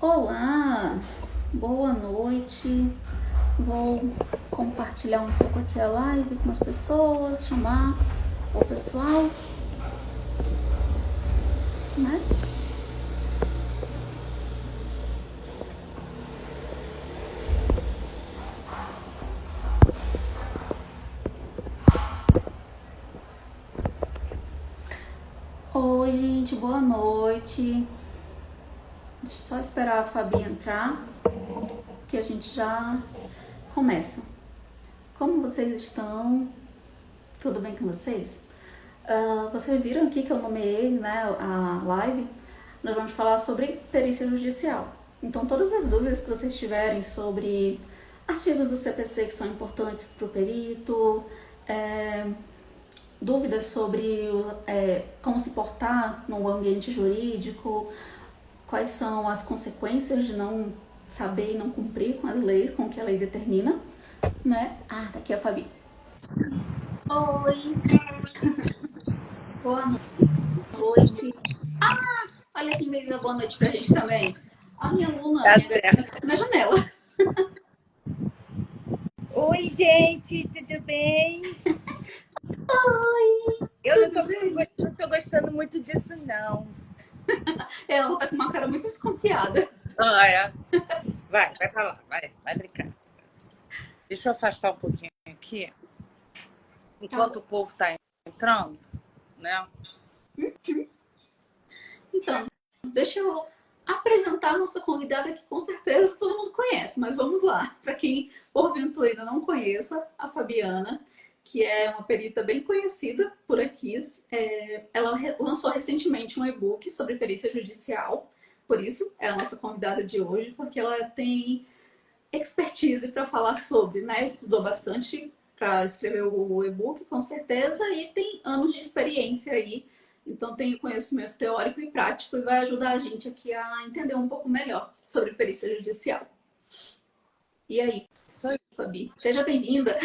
Olá, boa noite. Vou compartilhar um pouco aqui a live com as pessoas, chamar o pessoal, né? Oi, gente, boa noite. Deixa eu só esperar a Fabi entrar, que a gente já começa. Como vocês estão? Tudo bem com vocês? Vocês viram aqui que eu nomeei, né, a live? Nós vamos falar sobre perícia judicial. Então, todas as dúvidas que vocês tiverem sobre artigos do CPC que são importantes para o perito, dúvidas sobre como se portar no ambiente jurídico, quais são as consequências de não saber e não cumprir com as leis, com o que a lei determina, né? Ah, tá aqui a Fabi. Oi! Boa noite! Ah, olha quem veio dar boa noite pra gente também. A minha aluna, Tá minha certo. garota, tá na janela. Oi, gente, tudo bem? Oi! Eu Tudo bem? não tô gostando muito disso, não. Ela tá com uma cara muito desconfiada. Ah, é. Vai pra lá, vai brincar. Deixa eu afastar um pouquinho aqui, enquanto o povo tá entrando, né? Então, deixa eu apresentar a nossa convidada que com certeza todo mundo conhece, mas vamos lá. Para quem porventura ainda não conheça, a Fabiana, que é uma perita bem conhecida por aqui, ela lançou recentemente um e-book sobre perícia judicial, por isso é a nossa convidada de hoje, porque ela tem expertise para falar sobre, né? Estudou bastante para escrever o e-book, com certeza, e tem anos de experiência aí. Então tem conhecimento teórico e prático e vai ajudar a gente aqui a entender um pouco melhor sobre perícia judicial. E aí, Isso aí. Fabi, seja bem-vinda.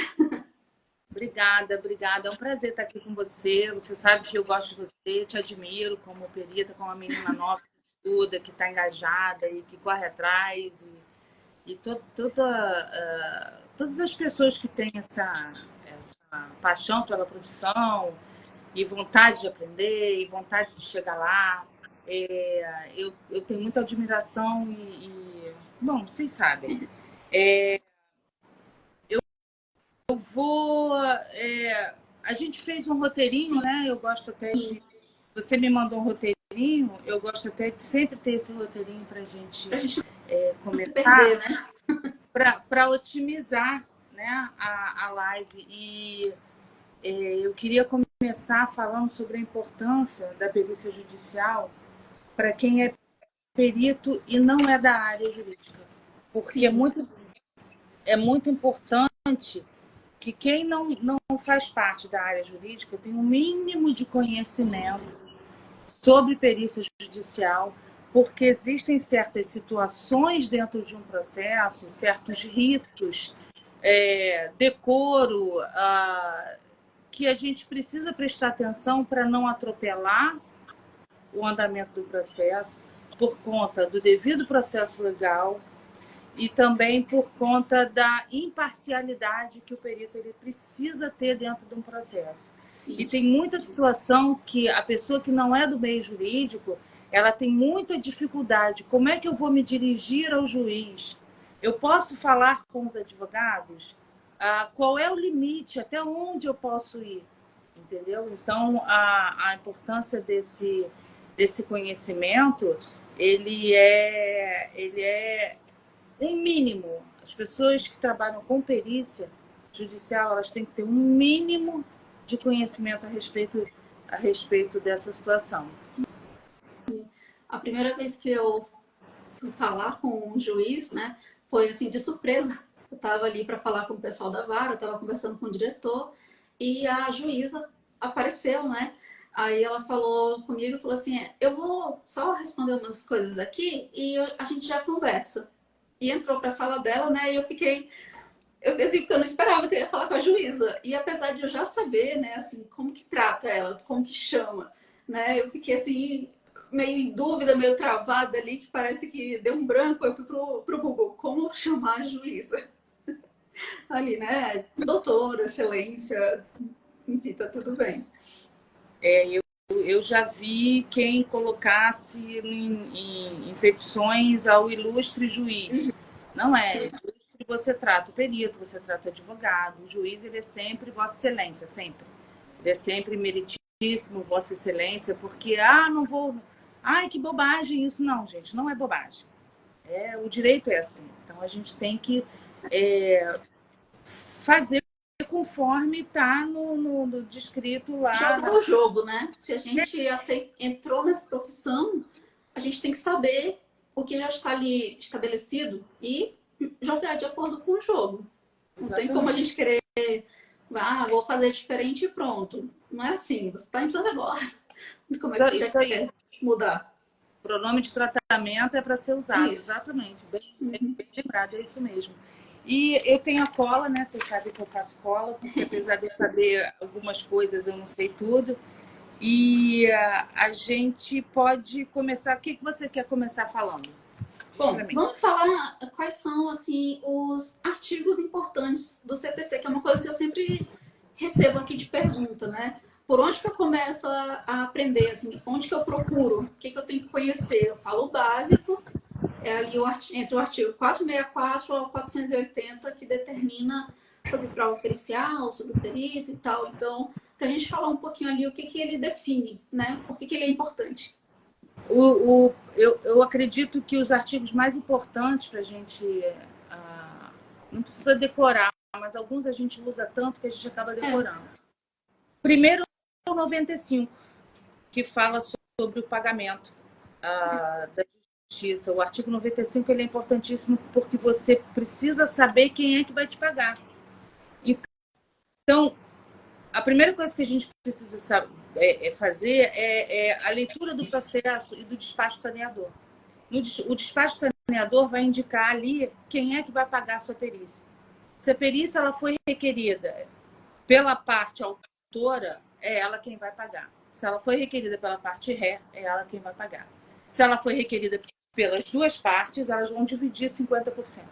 Obrigada. É um prazer estar aqui com você. Você sabe que eu gosto de você, te admiro como perita, como uma menina nova que estuda, que está engajada e que corre atrás. Todas as pessoas que têm essa paixão pela profissão e vontade de aprender e vontade de chegar lá, eu tenho muita admiração bom, vocês sabem. Eu vou... a gente fez um roteirinho, né? Eu gosto até de... Você me mandou um roteirinho, eu gosto até de sempre ter esse roteirinho para a gente Não se começar. perder, né? Para otimizar, né, a live. Eu queria começar falando sobre a importância da perícia judicial para quem é perito e não é da área jurídica. Porque é muito importante que quem não faz parte da área jurídica tenha um mínimo de conhecimento sobre perícia judicial, porque existem certas situações dentro de um processo, certos ritos, decoro, que a gente precisa prestar atenção para não atropelar o andamento do processo por conta do devido processo legal e também por conta da imparcialidade que o perito ele precisa ter dentro de um processo. E tem muita situação que a pessoa que não é do meio jurídico, ela tem muita dificuldade. Como é que eu vou me dirigir ao juiz? Eu posso falar com os advogados? Qual é o limite? Até onde eu posso ir? Entendeu? Então, a importância desse conhecimento, ele é um mínimo. As pessoas que trabalham com perícia judicial, elas têm que ter um mínimo de conhecimento a respeito dessa situação. A primeira vez que eu fui falar com um juiz, né, foi assim de surpresa. Eu estava ali para falar com o pessoal da vara, estava conversando com o diretor e a juíza apareceu, né? Aí ela falou comigo, falou assim, eu vou só responder umas coisas aqui e a gente já conversa. E entrou para a sala dela, né? E eu fiquei assim, porque eu não esperava que eu ia falar com a juíza. E apesar de eu já saber, né, assim, como que trata ela, como que chama, né? Eu fiquei assim meio em dúvida, meio travada ali, que parece que deu um branco, eu fui pro Google, como chamar a juíza? Ali, né? Doutora, excelência, enfim, tá tudo bem. Eu já vi quem colocasse em petições ao ilustre juiz. Não é. Ilustre você trata o perito, você trata o advogado. O juiz, ele é sempre Vossa Excelência, sempre. Ele é sempre meritíssimo, Vossa Excelência, porque, não vou... Ai, que bobagem isso. Não, gente, não é bobagem. O direito é assim. Então, a gente tem que fazer conforme está no descrito lá. Jogo é o jogo, né? Se a gente entrou nessa profissão, a gente tem que saber o que já está ali estabelecido e jogar de acordo com o jogo. Não tem como a gente querer, vou fazer diferente e pronto. Não é assim, você está entrando agora. Como é que você quer mudar? Pronome de tratamento é para ser usado, Isso. exatamente. Bem lembrado, é isso mesmo. E eu tenho a cola, né? Vocês sabem que eu faço cola, porque apesar de eu saber algumas coisas, eu não sei tudo. E a gente pode começar... O que você quer começar falando? Bom, vamos falar quais são assim, os artigos importantes do CPC, que é uma coisa que eu sempre recebo aqui de pergunta, né? Por onde que eu começo a aprender? Assim, onde que eu procuro? O que eu tenho que conhecer? Eu falo o básico, é ali entre o artigo 464 ao 480, que determina sobre prova pericial, sobre o perito e tal. Então, para a gente falar um pouquinho ali o que ele define, né? Por que ele é importante. Eu acredito que os artigos mais importantes para a gente... não precisa decorar, mas alguns a gente usa tanto que a gente acaba decorando. Primeiro, o 95, que fala sobre o pagamento da justiça. O artigo 95 ele é importantíssimo porque você precisa saber quem é que vai te pagar. Então, a primeira coisa que a gente precisa fazer é a leitura do processo e do despacho saneador. O despacho saneador vai indicar ali quem é que vai pagar a sua perícia. Se a perícia ela foi requerida pela parte autora, é ela quem vai pagar. Se ela foi requerida pela parte ré, é ela quem vai pagar. Se ela foi requerida pelas duas partes, elas vão dividir 50%.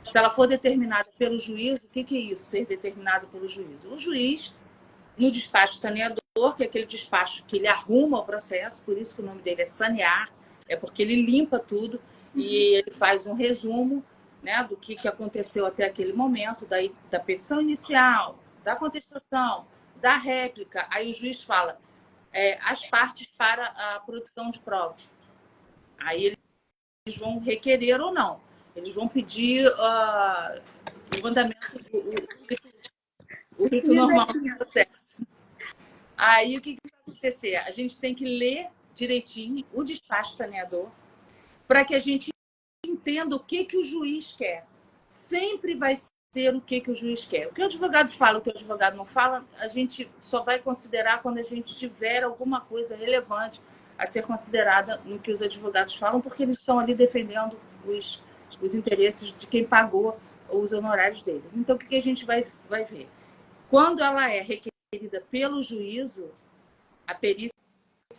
Se ela for determinada pelo juiz, o que é isso, ser determinado pelo juiz? O juiz, no despacho saneador, que é aquele despacho que ele arruma o processo, por isso que o nome dele é sanear, é porque ele limpa tudo e ele faz um resumo, né, do que aconteceu até aquele momento, da petição inicial, da contestação, da réplica. Aí o juiz fala as partes para a produção de prova. Aí eles vão requerer ou não. Eles vão pedir o andamento, o rito normal do processo. Aí o que vai acontecer? A gente tem que ler direitinho o despacho saneador para que a gente entenda o que o juiz quer. Sempre vai ser o que o juiz quer. O que o advogado fala, o que o advogado não fala, a gente só vai considerar quando a gente tiver alguma coisa relevante a ser considerada no que os advogados falam, porque eles estão ali defendendo os interesses de quem pagou os honorários deles. Então, o que a gente vai ver? Quando ela é requerida pelo juízo, a perícia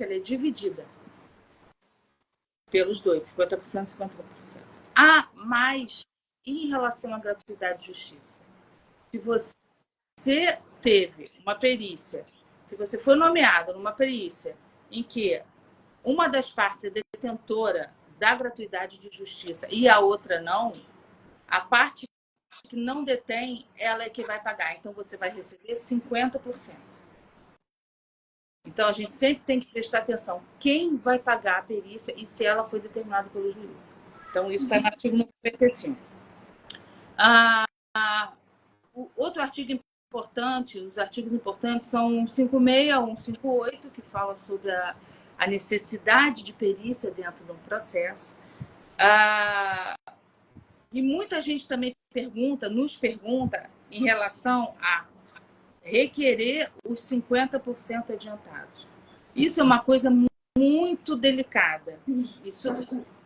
é dividida pelos dois, 50% e 50%. Mas em relação à gratuidade de justiça, se você teve uma perícia, se você foi nomeado numa perícia em que uma das partes é detentora da gratuidade de justiça e a outra não, a parte que não detém, ela é que vai pagar. Então, você vai receber 50%. Então, a gente sempre tem que prestar atenção quem vai pagar a perícia e se ela foi determinada pelo juiz. Então, isso está no artigo 95. O outro artigo importante, os artigos importantes são 156, 158, que fala sobre a necessidade de perícia dentro de um processo. E muita gente também nos pergunta em relação a requerer os 50% adiantados. Isso é uma coisa muito delicada.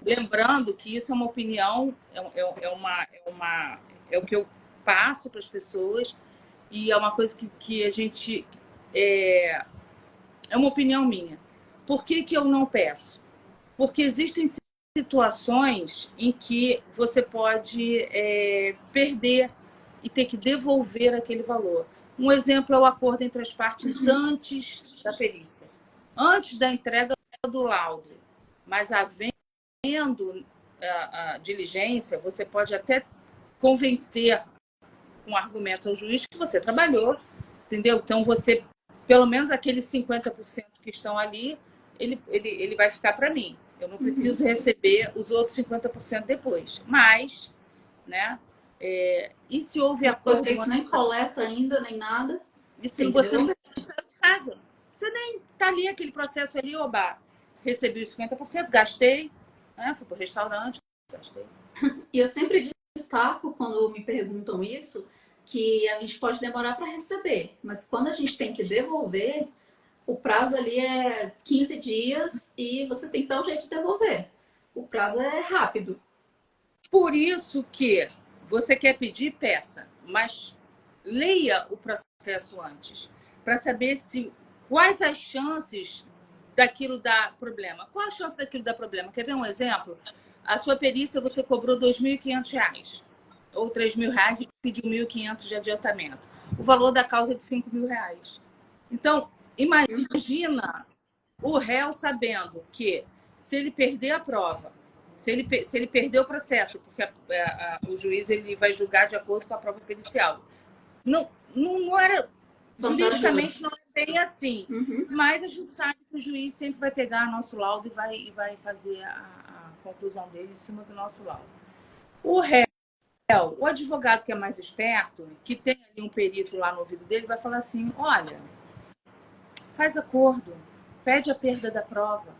Lembrando que isso é uma opinião, é o que eu passo para as pessoas e é uma coisa que a gente... É uma opinião minha. Por que eu não peço? Porque existem situações em que você pode perder e ter que devolver aquele valor. Um exemplo é o acordo entre as partes antes da perícia, antes da entrega do laudo. Mas havendo a diligência, você pode até convencer com argumentos ao juiz que você trabalhou, entendeu? Então, você, pelo menos aqueles 50% que estão ali, ele vai ficar para mim. Eu não preciso receber os outros 50% depois. Mas, né? E se houve Não foi acordo... feito nem coleta ainda, nem nada. E se você não saiu de casa? Você nem está ali, aquele processo ali, oba, recebi os 50%, gastei, né? Fui para o restaurante, gastei. E eu sempre destaco, quando me perguntam isso, que a gente pode demorar para receber, mas quando a gente tem que devolver, o prazo ali é 15 dias e você tem que dar um jeito de devolver. O prazo é rápido. Por isso que você quer pedir, peça, mas leia o processo antes, para saber quais as chances daquilo dar problema. Qual a chance daquilo dar problema? Quer ver um exemplo? A sua perícia você cobrou R$ 2.500 ou R$ 3.000 e pediu R$ 1.500 de adiantamento. O valor da causa é de R$ 5.000. Então, imagina o réu sabendo que se ele perder a prova, se ele perder o processo, porque o juiz ele vai julgar de acordo com a prova pericial. Não era... Juridicamente não é bem assim. Mas a gente sabe que o juiz sempre vai pegar nosso laudo e vai fazer a conclusão dele em cima do nosso laudo. O réu, o advogado que é mais esperto, que tem ali um perito lá no ouvido dele, vai falar assim, olha, faz acordo, pede a perda da prova.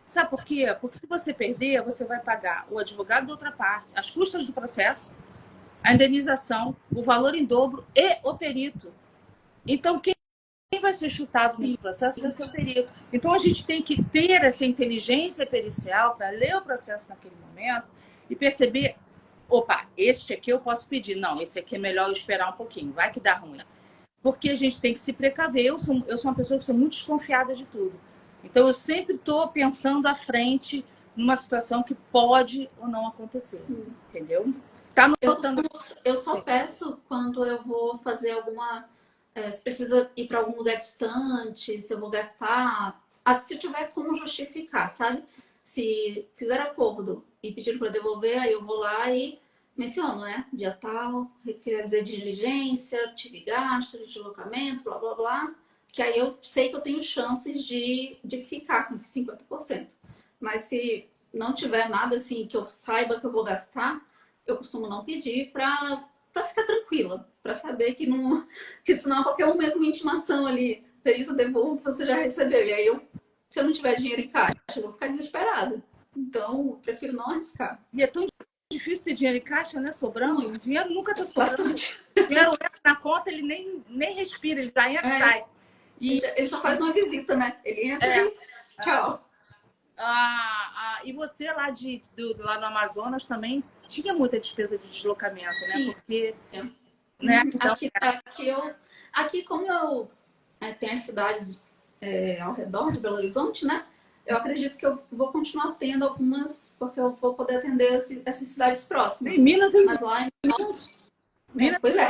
Sabe por quê? Porque se você perder, você vai pagar o advogado da outra parte, as custas do processo, a indenização, o valor em dobro e o perito. Então, quem vai ser chutado nesse processo vai ser o perito. Então, a gente tem que ter essa inteligência pericial para ler o processo naquele momento e perceber, opa, este aqui eu posso pedir. Não, esse aqui é melhor eu esperar um pouquinho, vai que dá ruim. Porque a gente tem que se precaver. Eu sou uma pessoa que sou muito desconfiada de tudo. Então, eu sempre estou pensando à frente numa situação que pode ou não acontecer. Entendeu? Tá notando... Eu só peço quando eu vou fazer alguma... se precisa ir para algum lugar distante, se eu vou gastar... se eu tiver como justificar, sabe? Se fizer acordo e pedir para devolver, aí eu vou lá e menciono, né? Dia tal, queria dizer de diligência, tive gasto de deslocamento, blá, blá, blá. Que aí eu sei que eu tenho chances de ficar com esses 50%. Mas se não tiver nada assim que eu saiba que eu vou gastar, eu costumo não pedir para ficar tranquila, para saber que não, que senão a qualquer momento uma intimação ali, perito devolvo, você já recebeu. E aí se eu não tiver dinheiro em caixa, eu vou ficar desesperada. Então, eu prefiro não arriscar. E é tão difícil ter dinheiro em caixa, né? Sobrando. O dinheiro nunca está sobrando. Bastante. O dinheiro entra na conta, ele nem respira, ele já entra e sai. Ele só faz uma visita, né? Ele entra e tchau. E você lá no Amazonas também tinha muita despesa de deslocamento, né? Sim. Porque... Né? Então, aqui como eu tenho as cidades ao redor de Belo Horizonte, né? Eu acredito que eu vou continuar tendo algumas, porque eu vou poder atender essas cidades próximas. Em Minas, mas lá em Minas, pois é.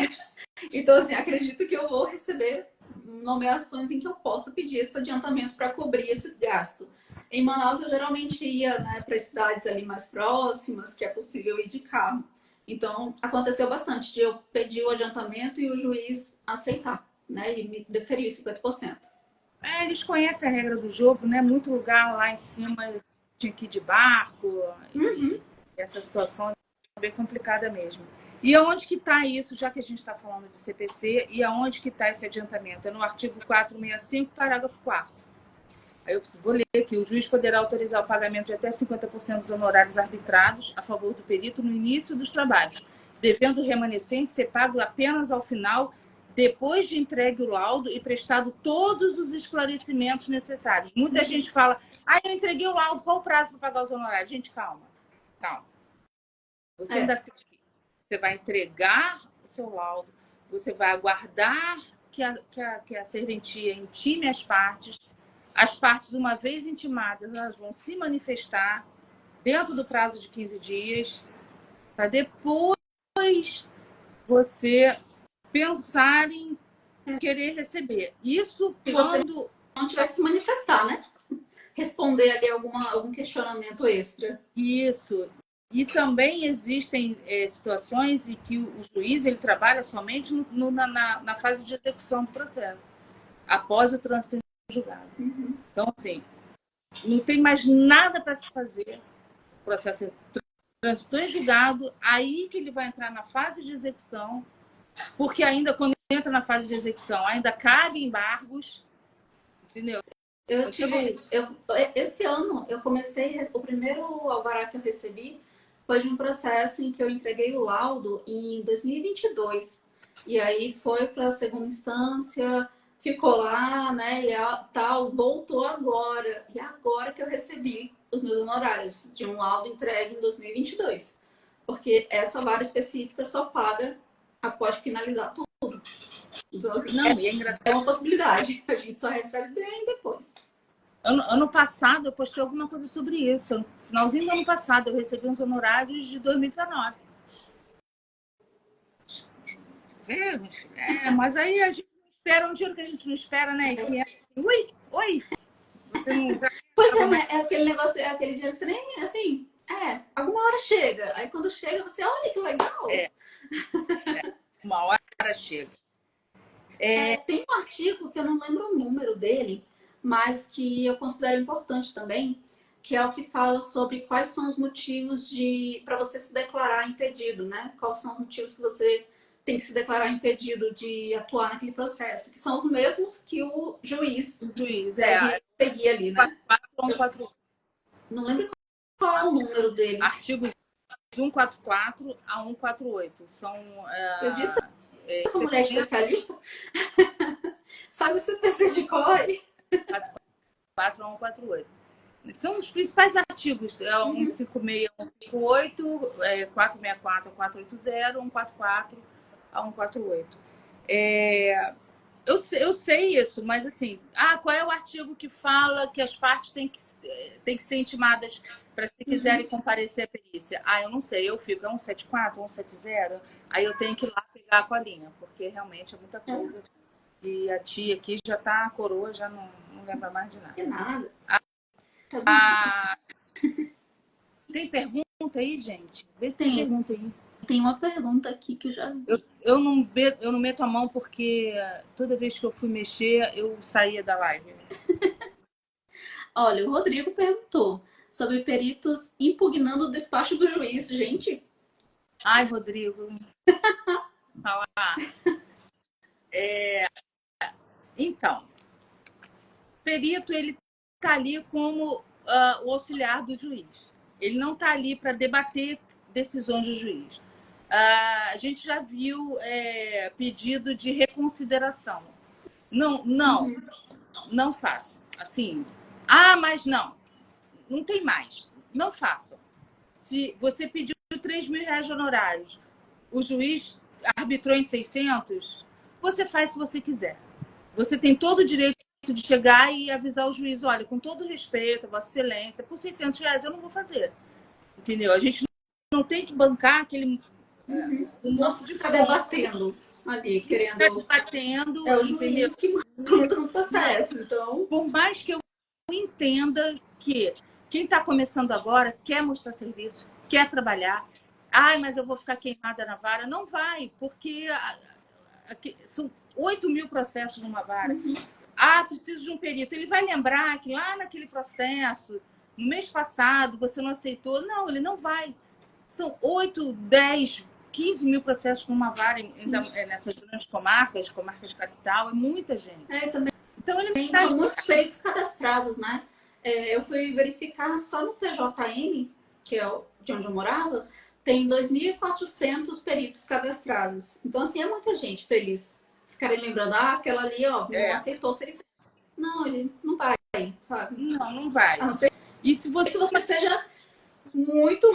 Então, assim, acredito que eu vou receber nomeações em que eu possa pedir esse adiantamento para cobrir esse gasto. Em Manaus, eu geralmente ia, né, para cidades ali mais próximas, que é possível ir de carro. Então, aconteceu bastante de eu pedir o adiantamento e o juiz aceitar, né, e me deferir os 50%. Eles conhecem a regra do jogo, né? Muito lugar lá em cima tinha que ir de barco. E essa situação é bem complicada mesmo. E aonde que está isso, já que a gente está falando de CPC, e aonde que está esse adiantamento? É no artigo 465, parágrafo 4º. Aí eu vou ler aqui. O juiz poderá autorizar o pagamento de até 50% dos honorários arbitrados a favor do perito no início dos trabalhos, devendo o remanescente ser pago apenas ao final, depois de entregue o laudo e prestado todos os esclarecimentos necessários. Muita gente fala, eu entreguei o laudo, qual o prazo para pagar os honorários? Gente, calma. Você vai entregar o seu laudo, você vai aguardar que a serventia intime as partes, As partes, uma vez intimadas, elas vão se manifestar dentro do prazo de 15 dias, para depois você pensar em querer receber. Isso Se você quando... não tiver que se manifestar, né? Responder ali algum questionamento extra. Isso. E também existem situações em que o juiz ele trabalha somente na fase de execução do processo, após o trânsito em julgado. Uhum. Então, assim, não tem mais nada para se fazer. O processo transitou em julgado, aí que ele vai entrar na fase de execução, porque ainda quando entra na fase de execução, ainda cabe embargos, entendeu? Esse ano eu comecei, o primeiro alvará que eu recebi foi de um processo em que eu entreguei o laudo em 2022. E aí foi para a segunda instância, ficou lá, né, e tal, voltou agora. E agora que eu recebi os meus honorários de um laudo entregue em 2022. Porque essa vara específica só paga após finalizar tudo. Então, assim, Não, e é engraçado. é uma possibilidade. A gente só recebe bem depois. Ano passado, eu postei alguma coisa sobre isso. No finalzinho do ano passado, eu recebi uns honorários de 2019. Vê, meu filho? Mas aí a gente não espera um dinheiro que a gente não espera, né? Que é assim, oi! Você não... Pois é, né? É aquele negócio, é aquele dinheiro que você nem, assim, alguma hora chega. Aí quando chega, você, olha que legal. Uma hora chega. Tem um artigo que eu não lembro o número dele, mas que eu considero importante também, que é o que fala sobre quais são os motivos para você se declarar impedido, né? Quais são os motivos que você tem que se declarar impedido de atuar naquele processo, que são os mesmos que o juiz deve seguir ali, né? 414. Não lembro qual é o número dele. Artigos 144 a 148. São... Eu disse que essa mulher especialista sabe o CPC de cor. 4 a 148. São os principais artigos. 156 a 158, 464 a 480, 144 a 148. Eu sei isso, mas assim, qual é o artigo que fala que as partes têm que ser intimadas para se quiserem comparecer à perícia? Eu não sei, eu fico, 174, 170, aí eu tenho que ir lá pegar a colinha, porque realmente é muita coisa. E a tia aqui já tá, a coroa já não lembra mais de nada. De nada. Tem pergunta aí, gente? Vê se tem pergunta aí. Tem uma pergunta aqui que eu já vi. Eu não meto a mão porque toda vez que eu fui mexer, eu saía da live. Olha, o Rodrigo perguntou sobre peritos impugnando o despacho do juiz. Gente. Ai, Rodrigo. Falar. Então, perito, ele está ali como o auxiliar do juiz. Ele não está ali para debater decisões do juiz. A gente já viu pedido de reconsideração. Não façam. Assim, mas não tem mais. Não façam. Se você pediu R$3.000 de honorários, o juiz arbitrou em 600, você faz se você quiser. Você tem todo o direito de chegar e avisar o juiz, olha, com todo respeito, Vossa Excelência, por R$600 eu não vou fazer. Entendeu? A gente não tem que bancar aquele não ficar debatendo ali, querendo. Debatendo, é o juiz que manda no processo. Então, por mais que eu entenda que quem está começando agora quer mostrar serviço, quer trabalhar, mas eu vou ficar queimada na vara. Não vai, porque são 8.000 processos numa vara. Preciso de um perito. Ele vai lembrar que lá naquele processo, no mês passado, você não aceitou. Não, ele não vai. São 8, 10, 15 mil processos numa vara, nessas grandes comarcas de capital, é muita gente. Também. Então, são muitos peritos cadastrados, né? Eu fui verificar só no TJM, que é de onde eu morava, tem 2.400 peritos cadastrados. Então, assim, é muita gente para eles ficarem lembrando, aquela ali, não aceitou 600. Não, ele não vai, sabe? Não vai. A não ser e se você seja muito...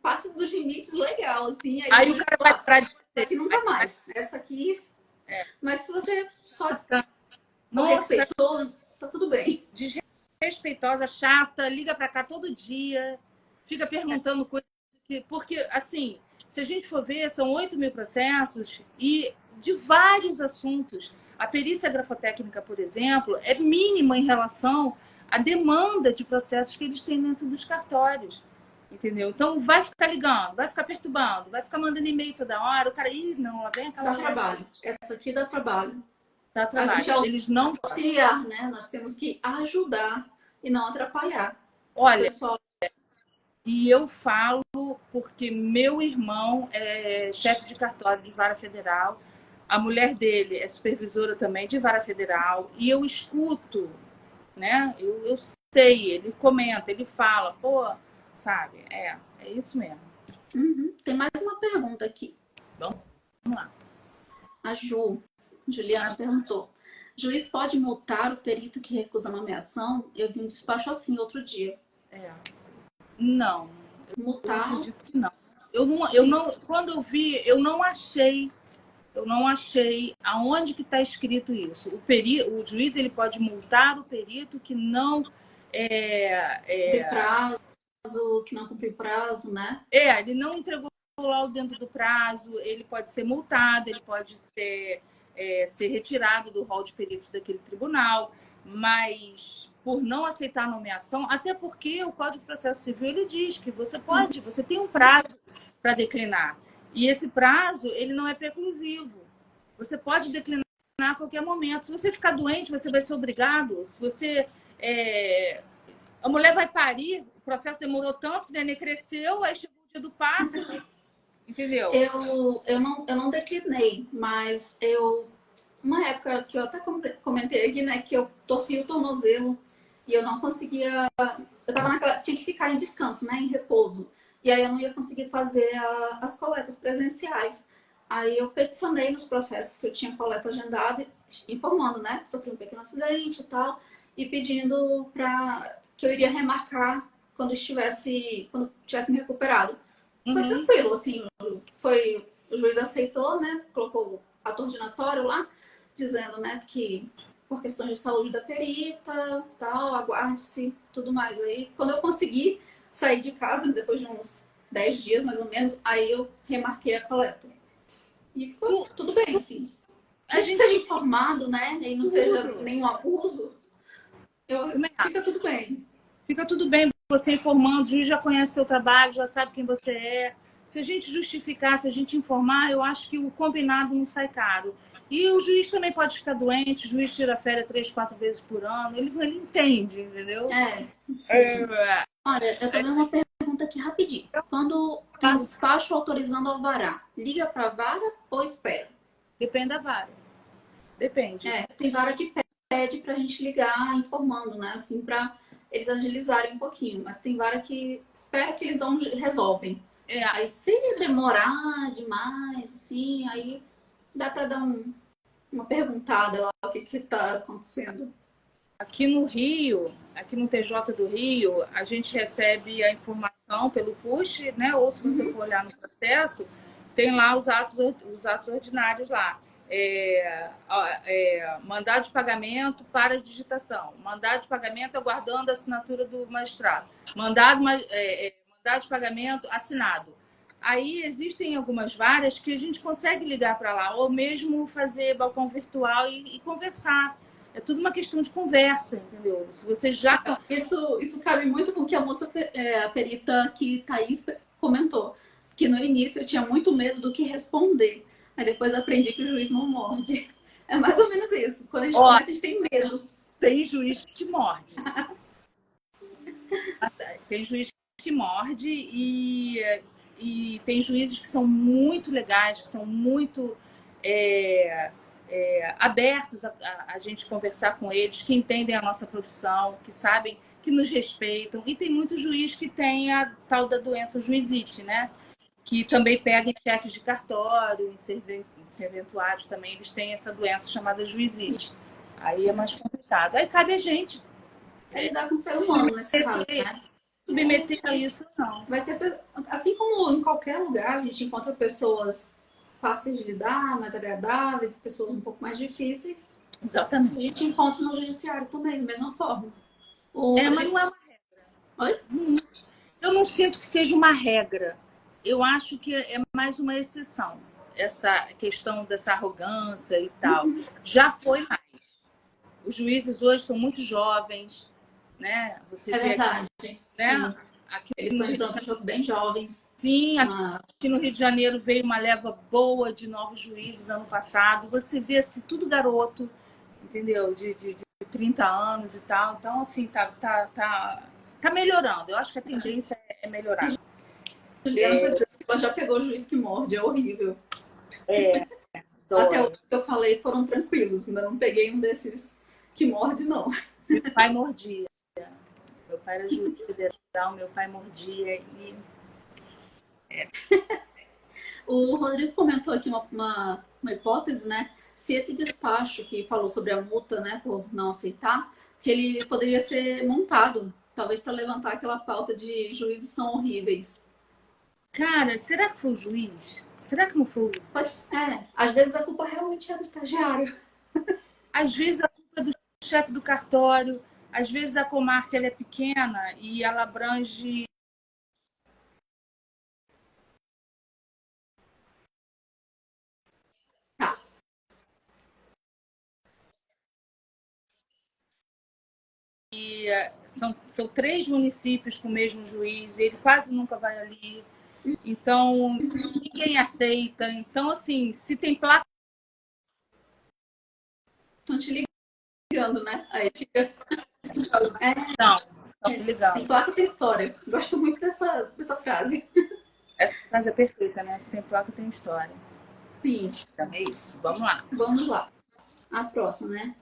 passa dos limites legal, assim. Aí o cara vai parar de ser. Aqui nunca mais. Essa aqui... Mas se você só não respeitou, tá tudo bem. Desrespeitosa, chata, liga para cá todo dia, fica perguntando coisas. Porque, assim, se a gente for ver, são 8.000 processos e de vários assuntos. A perícia grafotécnica, por exemplo, é mínima em relação à demanda de processos que eles têm dentro dos cartórios. Entendeu? Então, vai ficar ligando, vai ficar perturbando, vai ficar mandando e-mail toda hora. O cara, não, lá vem aquela. Dá trabalho. Essa aqui dá trabalho. Dá trabalho. A gente Eles não. auxiliar, né? Nós temos que ajudar e não atrapalhar. Olha, pessoal. E eu falo porque meu irmão é chefe de cartório de vara federal, a mulher dele é supervisora também de vara federal, e eu escuto, né? Eu sei, ele comenta, ele fala, pô, sabe? É isso mesmo. Uhum. Tem mais uma pergunta aqui. Bom, vamos lá. A Juliana perguntou: juiz pode multar o perito que recusa a nomeação? Eu vi um despacho assim outro dia. Não. Multar? Eu acredito que não. Eu não, quando eu vi, eu não achei aonde que está escrito isso. O juiz ele pode multar o perito que não que não cumpriu prazo, né? Ele não entregou lá dentro do prazo, ele pode ser multado, ele pode ser retirado do rol de peritos daquele tribunal, mas por não aceitar a nomeação, até porque o Código de Processo Civil ele diz que você tem um prazo para declinar. E esse prazo, ele não é preclusivo. Você pode declinar a qualquer momento. Se você ficar doente, você vai ser obrigado. Se você... A mulher vai parir, o processo demorou tanto, o neném cresceu, aí chegou o dia do parto. Entendeu? Eu não declinei, mas uma época que eu até comentei aqui, né, que eu torci o tornozelo e eu não conseguia... Eu tava tinha que ficar em descanso, né, em repouso. E aí eu não ia conseguir fazer as coletas presenciais. Aí eu peticionei nos processos que eu tinha coleta agendada, informando, né, que sofri um pequeno acidente e tal, e pedindo que eu iria remarcar quando tivesse me recuperado. Foi tranquilo, assim, o juiz aceitou, né, colocou o ato ordinatório lá, dizendo, né, que por questões de saúde da perita, tal, aguarde-se, tudo mais. Aí, quando eu consegui sair de casa, depois de uns 10 dias, mais ou menos, aí eu remarquei a coleta. E ficou tudo bem, sim. A gente seja informado, né, e não seja nenhum abuso, fica tudo bem. Fica tudo bem você informando, o juiz já conhece seu trabalho, já sabe quem você é. Se a gente justificar, se a gente informar, eu acho que o combinado não sai caro. E o juiz também pode ficar doente, o juiz tira férias 3, 4 vezes por ano, ele entende, entendeu? Olha, eu tô vendo uma pergunta aqui rapidinho. Quando tem despacho autorizando alvará, liga pra vara ou espera? Depende da vara. Depende. Tem vara que pede pra gente ligar informando, né? Assim, pra eles agilizarem um pouquinho. Mas tem vara que espera que eles resolvem. Aí se demorar demais, assim, aí dá pra dar uma perguntada lá o que tá acontecendo. Aqui no Rio, aqui no TJ do Rio, a gente recebe a informação pelo push, né? Ou se você for olhar no processo, tem lá os atos ordinários lá. Mandado de pagamento para digitação, mandado de pagamento aguardando a assinatura do magistrado, mandado de pagamento assinado. Aí existem algumas varas que a gente consegue ligar para lá, ou mesmo fazer balcão virtual e conversar. É tudo uma questão de conversa, entendeu? Se você já... Isso cabe muito com o que a perita que Thaís comentou. Que no início eu tinha muito medo do que responder. Aí depois aprendi que o juiz não morde. É mais ou menos isso. Quando a gente começa, a gente tem medo. Tem juiz que morde. Tem juiz que morde e tem juízes que são muito legais, que são muito abertos a gente conversar com eles, que entendem a nossa profissão, que sabem, que nos respeitam. E tem muito juiz que tem a tal da doença juizite, né? Que também pega em chefes de cartório, em serventuários também, eles têm essa doença chamada juizite. Aí é mais complicado. Aí cabe a gente lidar com o ser humano nesse caso, né? Submeter a isso, não. Vai ter, assim como em qualquer lugar, a gente encontra pessoas fáceis de lidar, mais agradáveis, pessoas um pouco mais difíceis. Exatamente. A gente encontra no judiciário também, da mesma forma. Mas não é uma regra. Oi? Eu não sinto que seja uma regra. Eu acho que é mais uma exceção. Essa questão dessa arrogância e tal. Já foi mais. Os juízes hoje estão muito jovens, né? Você É vê verdade, aqui, sim. né? Aqui Eles no estão Rio, entrando bem jovens. sim, aqui no Rio de Janeiro veio uma leva boa de novos juízes ano passado. Você vê assim, tudo garoto, entendeu? De 30 anos e tal. Então, assim, tá melhorando. Eu acho que a tendência é melhorar. Juliana tá dizendo que ela já pegou o juiz que morde, é horrível. Até o Dói. que eu falei foram tranquilos, ainda não peguei um desses que morde, não. Meu pai mordia. Meu pai era juiz federal, meu pai mordia e O Rodrigo comentou aqui uma hipótese, né? Se esse despacho que falou sobre a multa, né, por não aceitar, se ele poderia ser montado, talvez para levantar aquela pauta de juízes são horríveis. cara, será que foi o juiz? Será que não foi o... Mas, às vezes a culpa realmente é do estagiário. Às vezes a culpa é do chefe do cartório, às vezes a comarca ela é pequena e ela abrange. Tá. São 3 municípios com o mesmo juiz, ele quase nunca vai ali. Então, ninguém aceita. Então, assim, se tem placa. Estão te ligando, né? Aí fica. Não, estão me Tem ligando. placa tem história. Gosto muito dessa frase. Essa frase é perfeita, né? Se tem placa, tem história. Sim. Então, é isso. Vamos lá. Vamos lá. A próxima, né?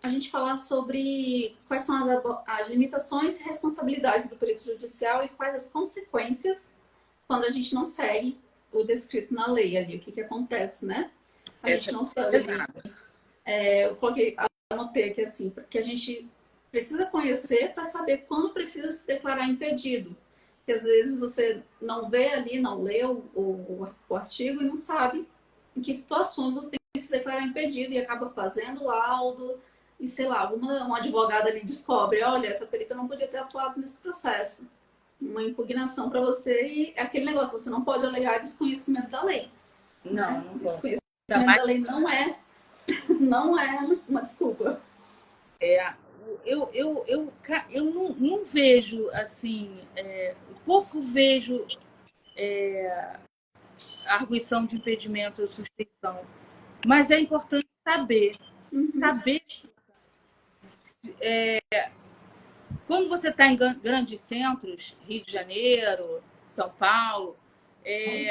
A gente falar sobre quais são as limitações e responsabilidades do perito judicial e quais as consequências quando a gente não segue o descrito na lei ali, o que acontece, né? A gente não segue. Eu anotei aqui assim, porque a gente precisa conhecer para saber quando precisa se declarar impedido. Porque às vezes você não vê ali, não lê o artigo e não sabe em que situações você tem que se declarar impedido e acaba fazendo laudo e, sei lá, uma advogada ali descobre, olha, essa perita não podia ter atuado nesse processo. Uma impugnação para você e é aquele negócio, você não pode alegar desconhecimento da lei. Não, Né? não pode. Desconhecimento da lei não é uma desculpa. Eu não vejo, assim, pouco vejo arguição de impedimento ou suspeição. Mas é importante saber. Saber. Quando você está em grandes centros, Rio de Janeiro, São Paulo, e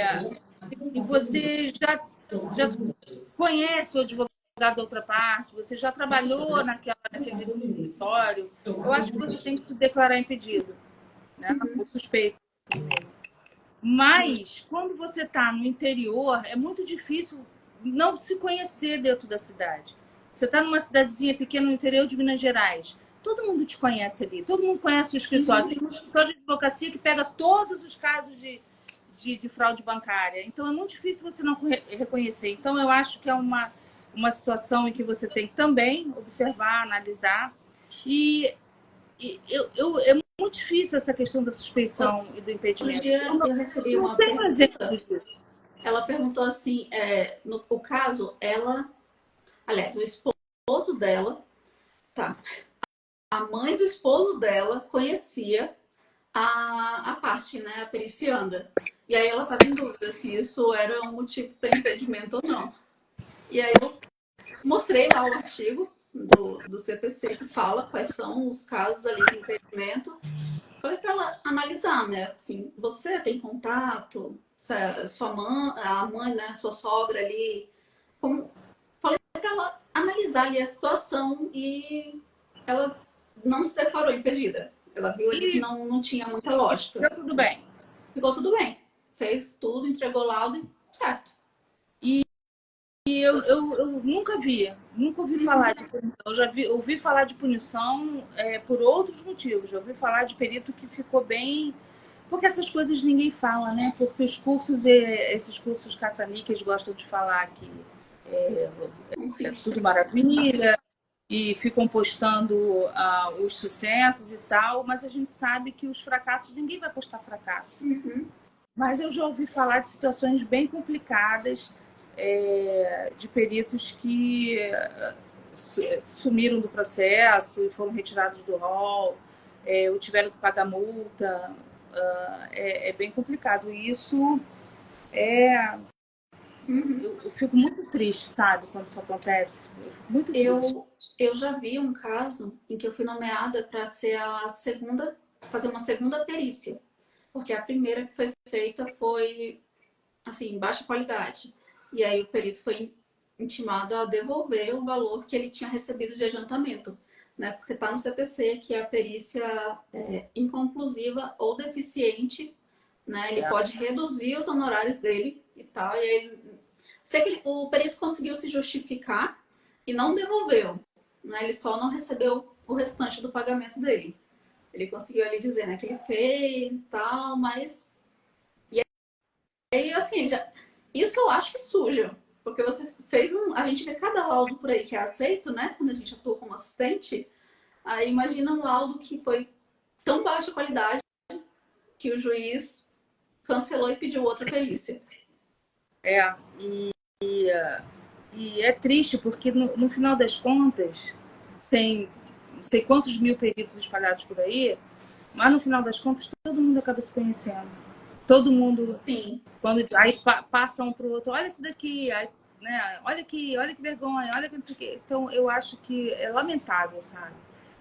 você já conhece o advogado da outra parte, você já trabalhou naquele escritório, eu acho que você tem que se declarar impedido, né? Por suspeito. Mas, quando você está no interior, é muito difícil não se conhecer dentro da cidade. Você está numa cidadezinha pequena no interior de Minas Gerais. Todo mundo te conhece ali, todo mundo conhece o escritório. Tem um escritório de advocacia que pega todos os casos de fraude bancária. Então, é muito difícil você não reconhecer. Então, eu acho que é uma situação em que você tem que também observar, analisar. E é muito difícil essa questão da suspeição e do impedimento. Um dia eu recebi uma pergunta. Ela perguntou assim, no caso, aliás, o esposo dela, tá? A mãe do esposo dela conhecia a parte, né, a pericianda. E aí ela estava em dúvida se isso era um motivo para impedimento ou não. E aí eu mostrei lá o artigo do CPC que fala quais são os casos ali de impedimento. Falei para ela analisar, né? Assim, você tem contato, sua mãe, a mãe, né, sua sogra ali. Falei para ela analisar ali a situação e ela não se declarou impedida. Ela viu ali que não tinha muita lógica. Ficou tudo bem. Ficou tudo bem. Fez tudo, entregou o laudo, certo. E eu nunca ouvi falar de punição. Eu já ouvi falar de punição por outros motivos. Já ouvi falar de perito que ficou bem. Porque essas coisas ninguém fala, né? Porque esses cursos caça-níqueis gostam de falar que Um é simples tudo trabalho. maravilha, e ficam postando os sucessos e tal, mas a gente sabe que os fracassos, ninguém vai postar fracasso. Uhum. Mas eu já ouvi falar de situações bem complicadas, de peritos que sumiram do processo e foram retirados do rol, ou tiveram que pagar multa. É bem complicado. E isso Uhum. eu fico muito triste, sabe, quando isso acontece. Eu fico muito triste. Eu já vi um caso em que eu fui nomeada para ser a segunda, fazer uma segunda perícia, porque a primeira que foi feita foi assim, baixa qualidade. E aí o perito foi intimado a devolver o valor que ele tinha recebido de adiantamento, né? Porque está no CPC que a perícia é inconclusiva ou deficiente, né? Ele É, pode reduzir os honorários dele e tal. E aí, sei que o perito conseguiu se justificar e não devolveu, né? Ele só não recebeu o restante do pagamento dele. Ele conseguiu ali dizer, né, que ele fez e tal, mas e assim, isso eu acho que suja. Porque você fez um. A gente vê cada laudo por aí que é aceito, né? Quando a gente atua como assistente. Aí imagina um laudo que foi tão baixa qualidade que o juiz cancelou e pediu outra perícia. é. E é triste porque no final das contas tem não sei quantos mil peritos espalhados por aí, mas no final das contas todo mundo acaba se conhecendo. Todo mundo, Sim. quando aí passa um para o outro, olha esse daqui, aí, né? Olha aqui, olha que vergonha, olha que não sei o quê. Então eu acho que é lamentável, sabe?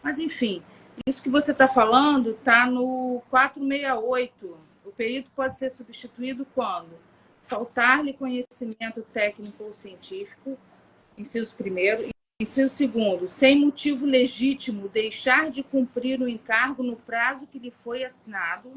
Mas enfim, isso que você está falando está no 468. O perito pode ser substituído quando faltar-lhe conhecimento técnico ou científico, inciso primeiro. Inciso segundo, sem motivo legítimo, deixar de cumprir o encargo no prazo que lhe foi assinado.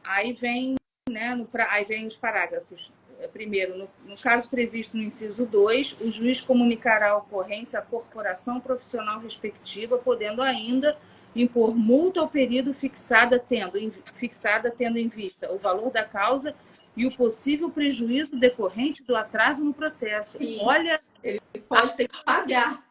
Aí vem, né, aí vem os parágrafos. Primeiro, no caso previsto no inciso 2, o juiz comunicará a ocorrência à corporação profissional respectiva, podendo ainda impor multa ao perito fixada tendo em vista o valor da causa e o possível prejuízo decorrente do atraso no processo. Sim. Olha, Ele pode ter que pagar.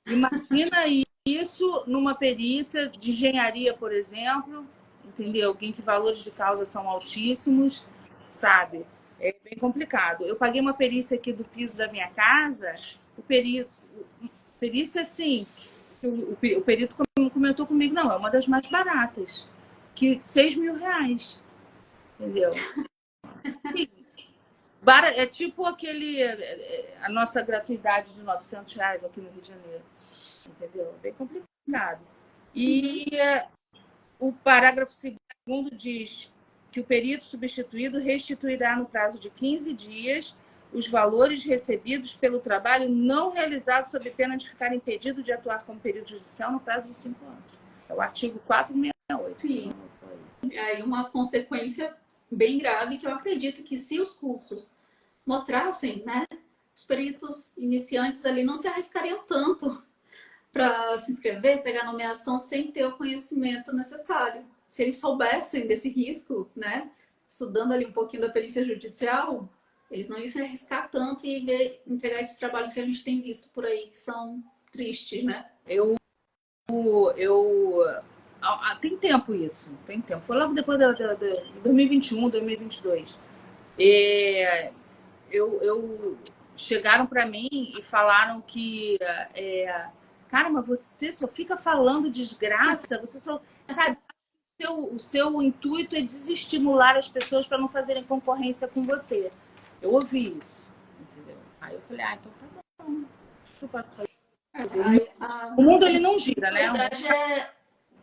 imagina isso numa perícia de engenharia, por exemplo, entendeu? Em que valores de causa são altíssimos, sabe? É bem complicado. Eu paguei uma perícia aqui do piso da minha casa, perícia assim, o perito comentou comigo, não, é uma das mais baratas, que R$ 6.000, entendeu? É tipo a nossa gratuidade de R$ 900 aqui no Rio de Janeiro, entendeu? Bem complicado. E o parágrafo 2º diz que o perito substituído restituirá no prazo de 15 dias os valores recebidos pelo trabalho não realizado sob pena de ficar impedido de atuar como perito judicial no prazo de 5 anos. É o artigo 468. Sim. E aí uma consequência bem grave que eu acredito que se os cursos mostrassem, né, os peritos iniciantes ali não se arriscariam tanto para se inscrever, pegar nomeação sem ter o conhecimento necessário. Se eles soubessem desse risco, né, estudando ali um pouquinho da perícia judicial, eles não iam se arriscar tanto e entregar esses trabalhos que a gente tem visto por aí, que são tristes, né? Tem tempo isso, tem tempo. Foi logo depois de 2021, 2022. Chegaram para mim e falaram que, cara, mas você só fica falando desgraça, você só, sabe, o seu intuito é desestimular as pessoas para não fazerem concorrência com você. Eu ouvi isso, entendeu? Aí eu falei, então tá bom, o que eu posso fazer? O mundo ele não gira, Na né? verdade é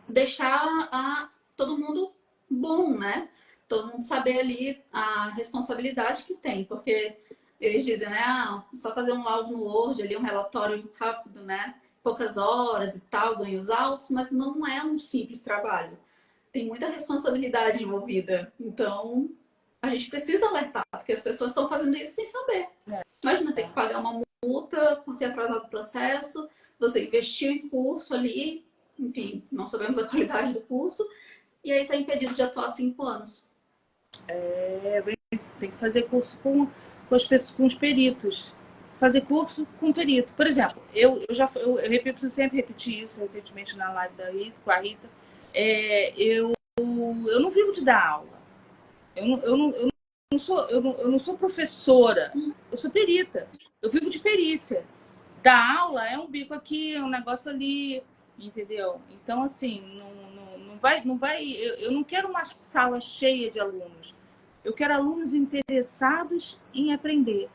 deixar todo mundo bom, né? Todo mundo saber ali a responsabilidade que tem, porque eles dizem, né? Só fazer um laudo no Word, ali um relatório rápido, né? Poucas horas e tal, ganhos altos, mas não é um simples trabalho. Tem muita responsabilidade envolvida. Então, a gente precisa alertar, porque as pessoas estão fazendo isso sem saber. Imagina ter que pagar uma multa por ter atrasado o processo, você investiu em curso ali, enfim, não sabemos a qualidade do curso, e aí está impedido de atuar 5 anos. Tem que fazer curso com os peritos. fazer curso com perito. Por exemplo, eu repito, eu sempre repeti isso recentemente na live da Rita, com a Rita. Eu não vivo de dar aula. Eu não sou professora, eu sou perita. Eu vivo de perícia. Dar aula é um bico aqui, é um negócio ali, entendeu? Então, assim, não vai. Eu não quero uma sala cheia de alunos. Eu quero alunos interessados em aprender.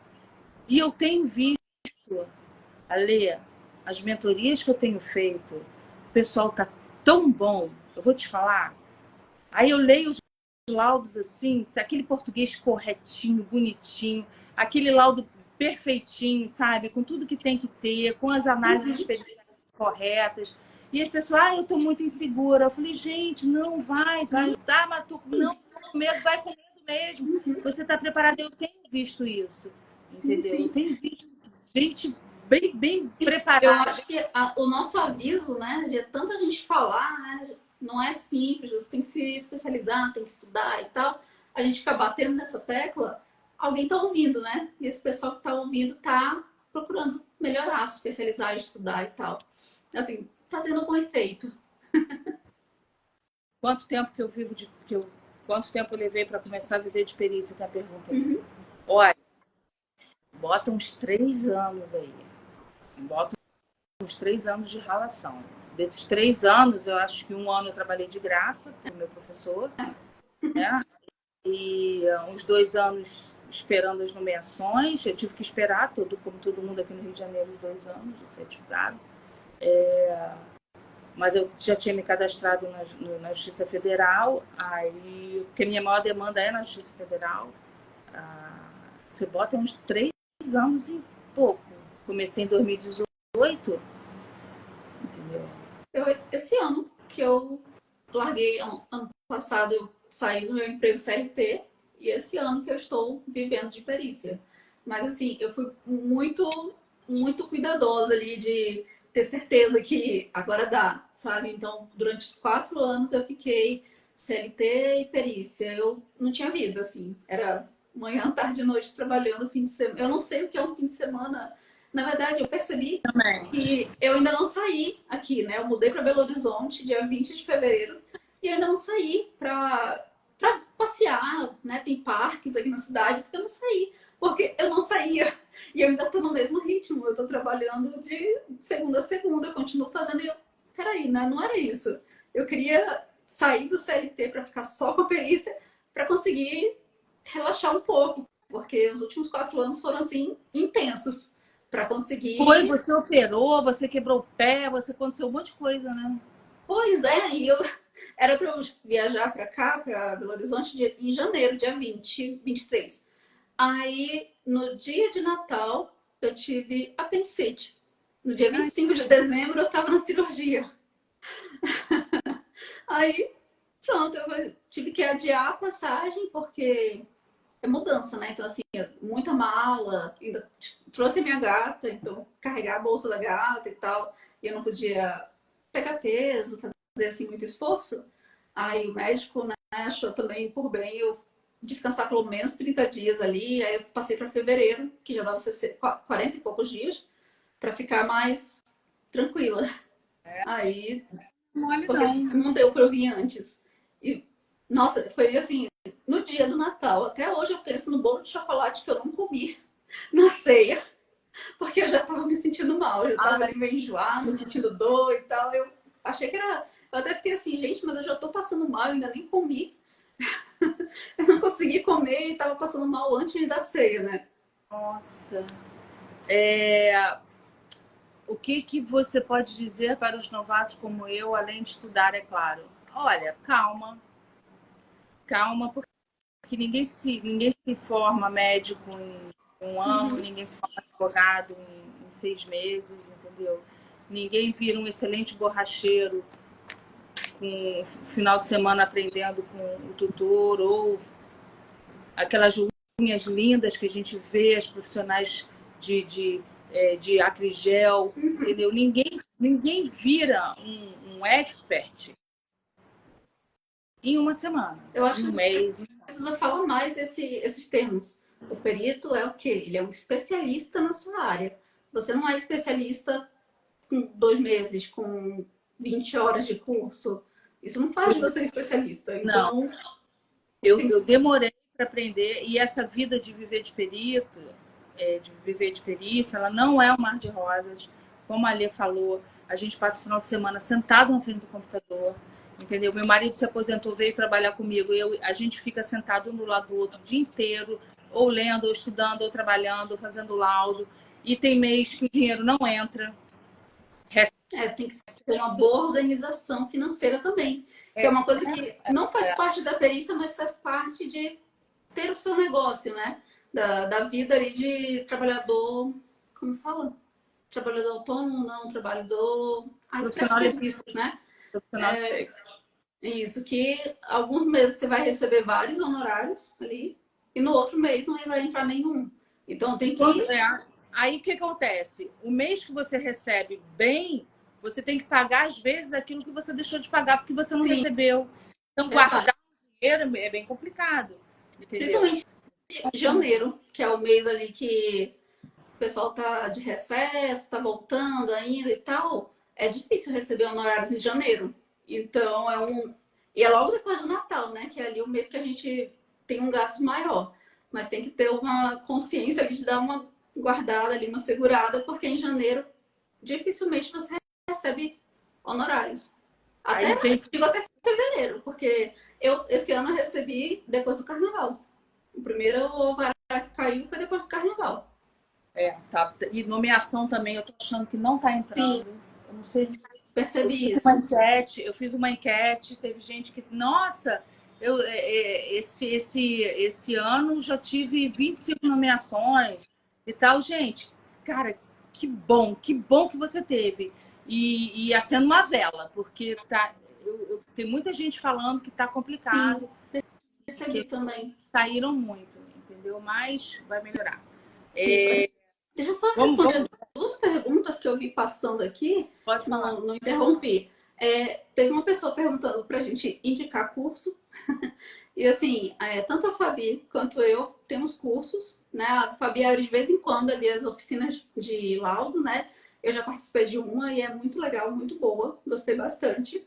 E eu tenho visto, Ale, as mentorias que eu tenho feito, o pessoal tá tão bom. Eu vou te falar. Aí eu leio os laudos assim, aquele português corretinho, bonitinho, aquele laudo perfeitinho, sabe? Com tudo que tem que ter, com as análises periciais corretas. E as pessoas, eu tô muito insegura. Eu falei, gente, não, vai, tá, Matuco, não, com medo, vai com medo mesmo. Você tá preparada? Eu tenho visto isso, entendeu? Eu tenho visto gente bem preparada. Eu acho que o nosso aviso, né, de tanta gente falar, né, não é simples, você tem que se especializar, tem que estudar e tal. A gente fica batendo nessa tecla, alguém tá ouvindo, né? E esse pessoal que tá ouvindo tá procurando melhorar, se especializar, estudar e tal. Assim, tá tendo um bom efeito. Quanto tempo que eu vivo de. Quanto tempo eu levei para começar a viver de perícia? Tem a pergunta aí. Uhum. Olha, bota uns 3 anos aí. Bota uns 3 anos de relação. Desses 3 anos, eu acho que 1 ano eu trabalhei de graça com o meu professor, né? E uns 2 anos esperando as nomeações. Eu tive que esperar, como todo mundo aqui no Rio de Janeiro, os 2 anos de certificado. Mas eu já tinha me cadastrado na Justiça Federal, aí, porque minha maior demanda é na Justiça Federal. Você bota uns 3 anos e pouco. Comecei em 2018, entendeu? Esse ano que eu larguei, ano passado eu saí do meu emprego CLT e esse ano que eu estou vivendo de perícia. Mas assim, eu fui muito cuidadosa ali de ter certeza que agora dá, sabe? Então, durante os 4 anos eu fiquei CLT e perícia. Eu não tinha vida, assim. Era manhã, tarde e noite trabalhando, fim de semana. Eu não sei o que é um fim de semana. Na verdade, eu percebi Também. que eu ainda não saí aqui, né? Eu mudei para Belo Horizonte dia 20 de fevereiro e eu ainda não saí para passear, né? Tem parques aqui na cidade, porque eu não saí. Porque eu não saía. E eu ainda tô no mesmo ritmo. Eu tô trabalhando de segunda a segunda, eu continuo fazendo. E eu, peraí, né? Não era isso. Eu queria sair do CLT para ficar só com a perícia, para conseguir relaxar um pouco. Porque os últimos 4 anos foram, assim, intensos. Para Foi, conseguir. você operou, você quebrou o pé, você aconteceu um monte de coisa, né? Pois é, e eu era para eu viajar para cá, para Belo Horizonte, em janeiro, dia 20, 23. Aí, no dia de Natal, eu tive apendicite. No dia Ai, 25 de dezembro, eu estava na cirurgia. Aí, pronto, eu tive que adiar a passagem, porque é mudança, né? Então, assim, muita mala, ainda trouxe a minha gata, então carregar a bolsa da gata e tal, e eu não podia pegar peso, fazer assim muito esforço. Aí o médico, né, achou também por bem eu descansar pelo menos 30 dias ali, aí eu passei para fevereiro, que já dava 40 e poucos dias, para ficar mais tranquila. Aí, não olha porque não. não deu para eu vir antes. E, nossa, foi assim, no dia do Natal, até hoje eu penso no bolo de chocolate que eu não comi na ceia, porque eu já tava me sentindo mal, eu já tava ali meio enjoada, sentindo dor e tal. Eu achei que era. Eu até fiquei assim, gente, mas eu já tô passando mal, eu ainda nem comi. Eu não consegui comer e tava passando mal antes da ceia, né? Nossa. O que você pode dizer para os novatos como eu, além de estudar, é claro? Olha, calma. Calma, porque ninguém se forma médico em 1 ano, ninguém se forma advogado em 6 meses, entendeu? Ninguém vira um excelente borracheiro com o final de semana aprendendo com o tutor, ou aquelas unhas lindas que a gente vê, as profissionais de acrigel, entendeu? Ninguém vira um expert em 1 semana, Eu acho em que a 1 gente mês. precisa falar mais esses termos. O perito é o quê? Ele é um especialista na sua área. Você não é especialista com 2 meses, com 20 horas de curso. Isso não faz de você especialista. Não, Então, eu demorei para aprender, e essa vida de viver de perito, de viver de perícia, ela não é um mar de rosas. Como a Alê falou, a gente passa o final de semana sentado na frente do computador, entendeu? Meu marido se aposentou, veio trabalhar comigo, a gente fica sentado um do lado do outro o dia inteiro, ou lendo, ou estudando, ou trabalhando, ou fazendo laudo, e tem mês que o dinheiro não entra. tem que ter uma boa organização financeira também. Que é uma coisa que não faz parte da perícia, mas faz parte de ter o seu negócio, né? Da vida ali de trabalhador, como fala? Trabalhador autônomo, não, trabalhador. Ai, presta Profissional, serviços, né? profissional. Isso, que alguns meses você vai receber vários honorários ali, e no outro mês não vai entrar nenhum. Então tem que. Aí o que acontece? O mês que você recebe bem, você tem que pagar, às vezes, aquilo que você deixou de pagar porque você não Sim, recebeu. Então, verdade. guardar o dinheiro é bem complicado. Entendeu? Principalmente janeiro, que é o mês ali que o pessoal tá de recesso, tá voltando ainda e tal. É difícil receber honorários em janeiro. Então é um. E é logo depois do Natal, né? Que é ali o mês que a gente tem um gasto maior. Mas tem que ter uma consciência ali de dar uma guardada ali, uma segurada, porque em janeiro dificilmente você recebe honorários. Até, Aí vem. digo até fevereiro, porque eu esse ano eu recebi depois do carnaval. O primeiro ovará que caiu foi depois do carnaval. Tá. E nomeação também, eu tô achando que não tá entrando. Sim, Eu não sei se. percebi isso. Eu fiz uma enquete, teve gente que. Nossa! Esse ano já tive 25 nomeações e tal. Gente, cara, que bom que você teve. E acendo uma vela, porque tem muita gente falando que tá complicado, Sim, percebi que também. saíram muito, entendeu? Mas vai melhorar. Deixa eu só Vamos, responder 2 perguntas que eu vi passando aqui, pode falar. não interrompi. Teve uma pessoa perguntando para a gente indicar curso. E assim, tanto a Fabi quanto eu temos cursos, né? A Fabi abre de vez em quando ali as oficinas de laudo, né? Eu já participei de uma e é muito legal, muito boa, gostei bastante.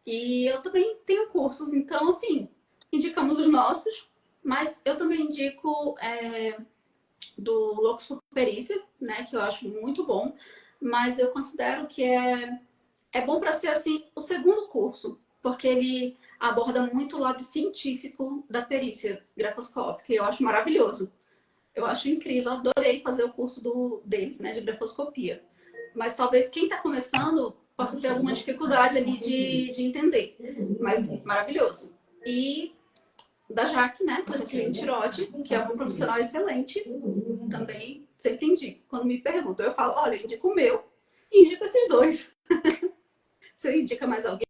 E eu também tenho cursos, então assim, indicamos os nossos, mas eu também indico do Loucos por Perícia, né? Que eu acho muito bom, mas eu considero que é bom para ser assim o segundo curso, porque ele aborda muito o lado científico da perícia grafoscópica, e eu acho maravilhoso. Eu acho incrível, adorei fazer o curso deles, né, de grafoscopia. Mas talvez quem está começando possa ter alguma dificuldade ali de entender. Mas maravilhoso. E da Jaque, né, da Jaqueline Tirotti, que é uma profissional excelente, também sempre indico. Quando me perguntam, eu falo, olha, indico o meu e indico esses dois. Você indica mais alguém?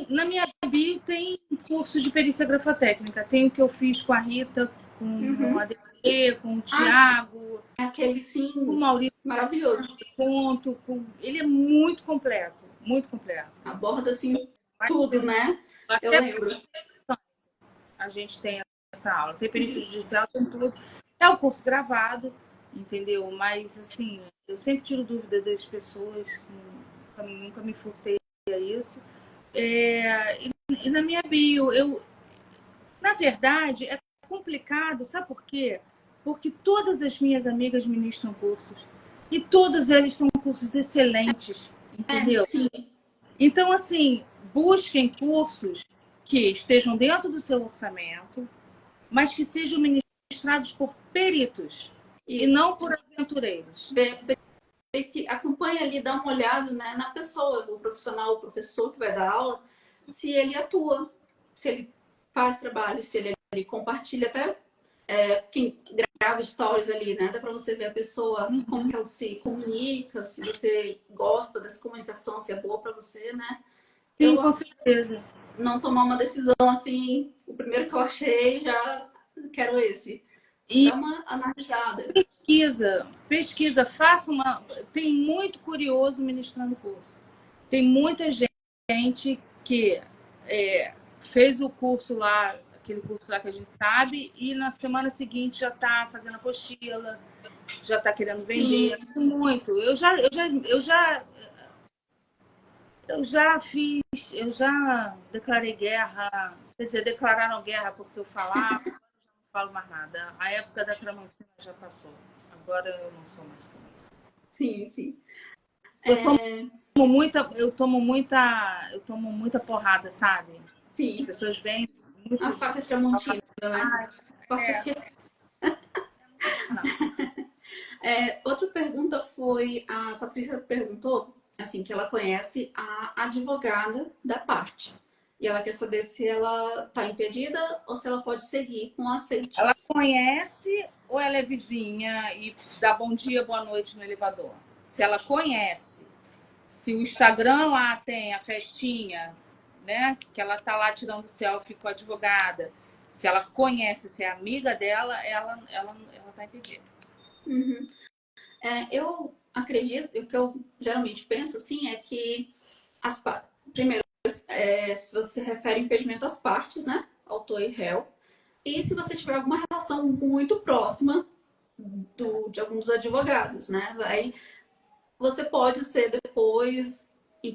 Na minha bio tem cursos de perícia grafotécnica. Tem o que eu fiz com a Rita, com a DP, com o Tiago. Aquele sim, com o Maurício maravilhoso. Ponto. Ele é muito completo. Muito completo. Aborda assim tudo, né? Eu lembro. A gente tem essa aula. Tem perícia judicial, tem tudo. É um curso gravado, entendeu? Mas, assim, eu sempre tiro dúvida das pessoas. Nunca me furtei a isso. E na minha bio, na verdade, é complicado, sabe por quê? Porque todas as minhas amigas ministram cursos. E todos eles são cursos excelentes, entendeu? Sim. Então, assim, busquem cursos que estejam dentro do seu orçamento, mas que sejam ministrados por peritos e não por aventureiros. Acompanha ali, dá uma olhada, né, na pessoa, o profissional, o professor que vai dar aula, se ele atua, se ele faz trabalho, se ele compartilha até quem grava stories ali, né? Dá para você ver a pessoa, como que ela se comunica, se você gosta dessa comunicação, se é boa para você, né? Sim, com certeza. Não tomar uma decisão assim, o primeiro que eu achei, já quero esse. Dá uma analisada. Pesquisa, faça uma. Tem muito curioso ministrando curso. Tem muita gente que fez o curso lá, aquele curso lá que a gente sabe, e na semana seguinte já está fazendo apostila, já está querendo vender. Sim. Muito. Eu já declarei guerra, quer dizer, declararam guerra porque eu falava, agora eu já não falo mais nada. A época da Tramontina já passou. Agora eu não sou mais também. Sim, sim. Eu tomo muita porrada, sabe? As Sim. pessoas vêm A muito faca tramontina, né? ah, Corte é, aqui. não. Outra pergunta foi, a Patrícia perguntou, assim, que ela conhece a advogada da parte. E ela quer saber se ela está impedida ou se ela pode seguir com o aceite. Ela conhece ou ela é vizinha e dá bom dia, boa noite no elevador? Se ela conhece, se o Instagram lá tem a festinha, né? Que ela tá lá tirando selfie com a advogada. Se ela conhece, se é amiga dela, ela tá impedida. Uhum. Eu acredito, o que eu geralmente penso, assim, é que primeiro, se você se refere ao impedimento às partes, né? Autor e réu. E se você tiver alguma relação muito próxima de alguns advogados, né? Aí você pode ser depois, e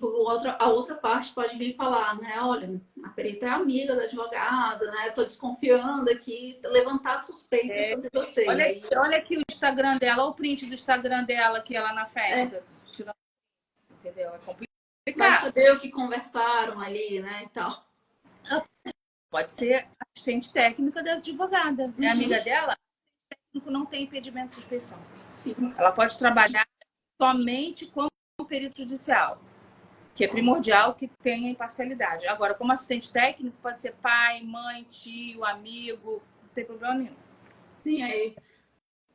a outra parte pode vir falar, né? Olha, a perita é amiga da advogada, né? Estou desconfiando aqui, levantar suspeitas sobre você. Olha, E aí, olha aqui o Instagram dela, o print do Instagram dela aqui ela na festa. Entendeu? É vai complicado. saber o que conversaram ali, né? E tal. Pode ser assistente técnica da advogada. É amiga dela, o técnico não tem impedimento de suspeição. Sim. Ela pode trabalhar somente como perito judicial, que é primordial que tenha imparcialidade. Agora, como assistente técnico, pode ser pai, mãe, tio, amigo, não tem problema nenhum. Sim, aí.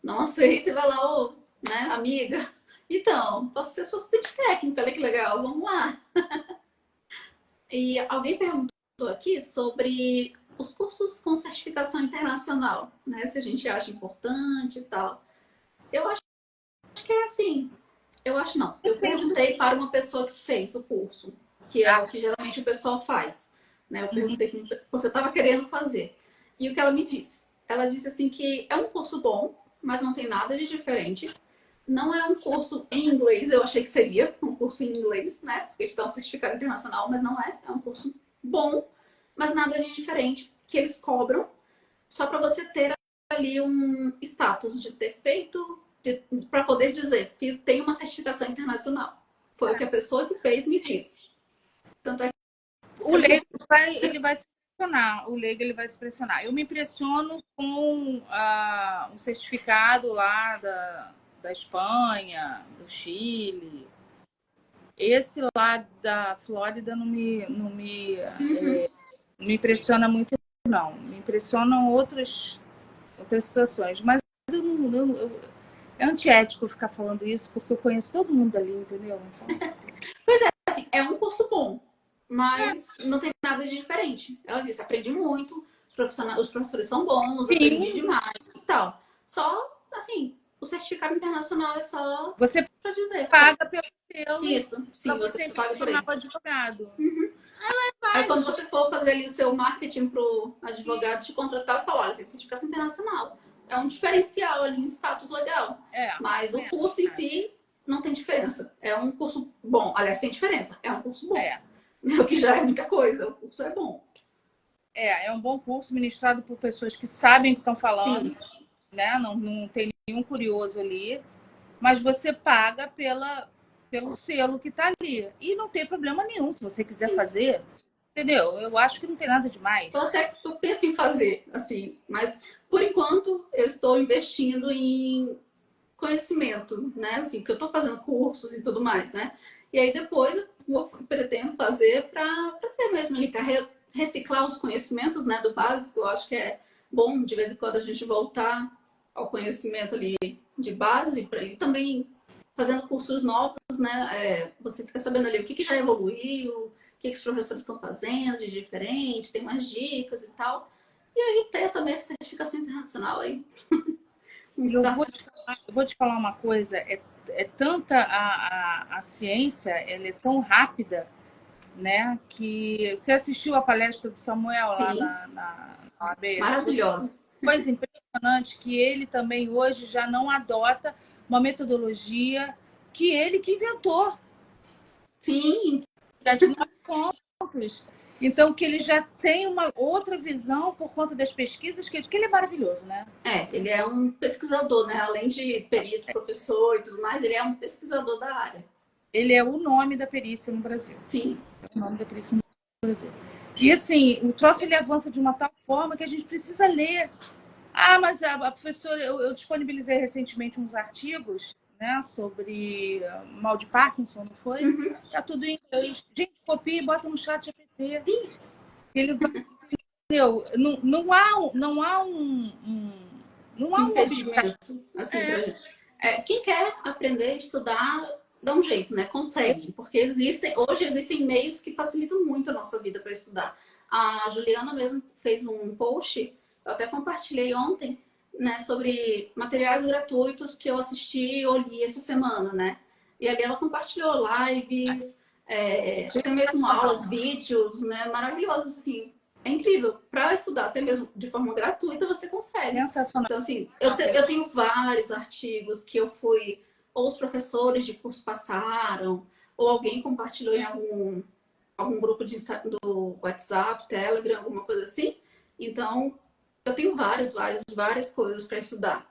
Nossa, aí você vai lá, ô, né, amiga? Então, posso ser sua assistente técnica, olha que legal, vamos lá. E alguém perguntou aqui sobre os cursos com certificação internacional, né? Se a gente acha importante e tal. Eu acho que é assim. Eu acho não. Eu perguntei para uma pessoa que fez o curso, que é o que geralmente o pessoal faz. Né? Eu perguntei porque eu estava querendo fazer. E o que ela me disse? Ela disse assim que é um curso bom, mas não tem nada de diferente. Não é um curso em inglês, eu achei que seria um curso em inglês, né? Porque eles dão um certificado internacional, mas não é. É um curso bom, mas nada de diferente, que eles cobram só para você ter ali um status de ter feito, para poder dizer, tem uma certificação internacional. Foi o que a pessoa que fez me disse. Tanto é que O leigo ele vai se impressionar. O leigo ele vai se impressionar. Eu me impressiono com um certificado lá da Espanha, do Chile. Esse lá da Flórida não me impressiona muito, não. Me impressionam outras situações. Mas é antiético ficar falando isso, porque eu conheço todo mundo ali, entendeu? Então... Pois é, assim, é um curso bom, mas não tem nada de diferente. Ela disse, aprendi muito, os professores são bons, aprendi demais e tal. Só, assim, o certificado internacional é só você para dizer. paga pelo selo. Isso, sim, você paga por ele. O advogado. Uhum. Aí quando você for fazer ali o seu marketing pro advogado te contratar, você fala, olha, tem certificação internacional. É um diferencial ali, um status legal. Mas o curso em si não tem diferença. É um curso bom. Aliás, tem diferença. É um curso bom. O que já é muita coisa. O curso é bom. É um bom curso ministrado por pessoas que sabem o que estão falando. Sim. Né? Não tem nenhum curioso ali. Mas você paga pelo selo que está ali. E não tem problema nenhum se você quiser fazer. Entendeu? Eu acho que não tem nada demais. Eu penso em fazer, assim, mas por enquanto eu estou investindo em conhecimento, né? Assim, porque eu estou fazendo cursos e tudo mais, né? E aí depois eu pretendo fazer para ter mesmo ali, para reciclar os conhecimentos, né, do básico. Eu acho que é bom de vez em quando a gente voltar ao conhecimento ali de base, e também fazendo cursos novos, né? Você fica sabendo ali o que já evoluiu, o que os professores estão fazendo de diferente, tem mais dicas e tal. E aí ter também essa certificação internacional aí. Eu vou te falar uma coisa, é tanta a ciência, ela é tão rápida, né? Que você assistiu a palestra do Samuel lá Sim. na OAB? Maravilhosa. Coisa impressionante que ele também hoje já não adota uma metodologia que ele que inventou, Sim, que é de 9 pontos. Então, que ele já tem uma outra visão por conta das pesquisas, que ele é maravilhoso, né? ele é um pesquisador, né? Além de perito, professor e tudo mais, ele é um pesquisador da área. Ele é o nome da perícia no Brasil. Sim. É o nome da perícia no Brasil. E assim, o troço ele avança de uma tal forma que a gente precisa ler. Ah, mas a professora, eu disponibilizei recentemente uns artigos, né, sobre mal de Parkinson, não foi? Uhum. Tá tudo em inglês. Gente, copia e bota no chat GPT. Ele vai, entendeu? Não há um obstáculo. Impedimento, assim, pra gente. Quem quer aprender, estudar, dá um jeito, né? Consegue, porque hoje existem meios que facilitam muito a nossa vida para estudar. A Juliana mesmo fez um post, eu até compartilhei ontem, né, sobre materiais gratuitos que eu assisti ou li essa semana, né? E ali ela compartilhou lives, até mesmo aulas, vídeos, né? Maravilhosos, assim. É incrível. Para estudar, até mesmo de forma gratuita, você consegue. Sensacional. Então, assim, eu tenho vários artigos que eu fui, ou os professores de curso passaram, ou alguém compartilhou em algum grupo do WhatsApp, Telegram, alguma coisa assim. Então, eu tenho várias coisas para estudar.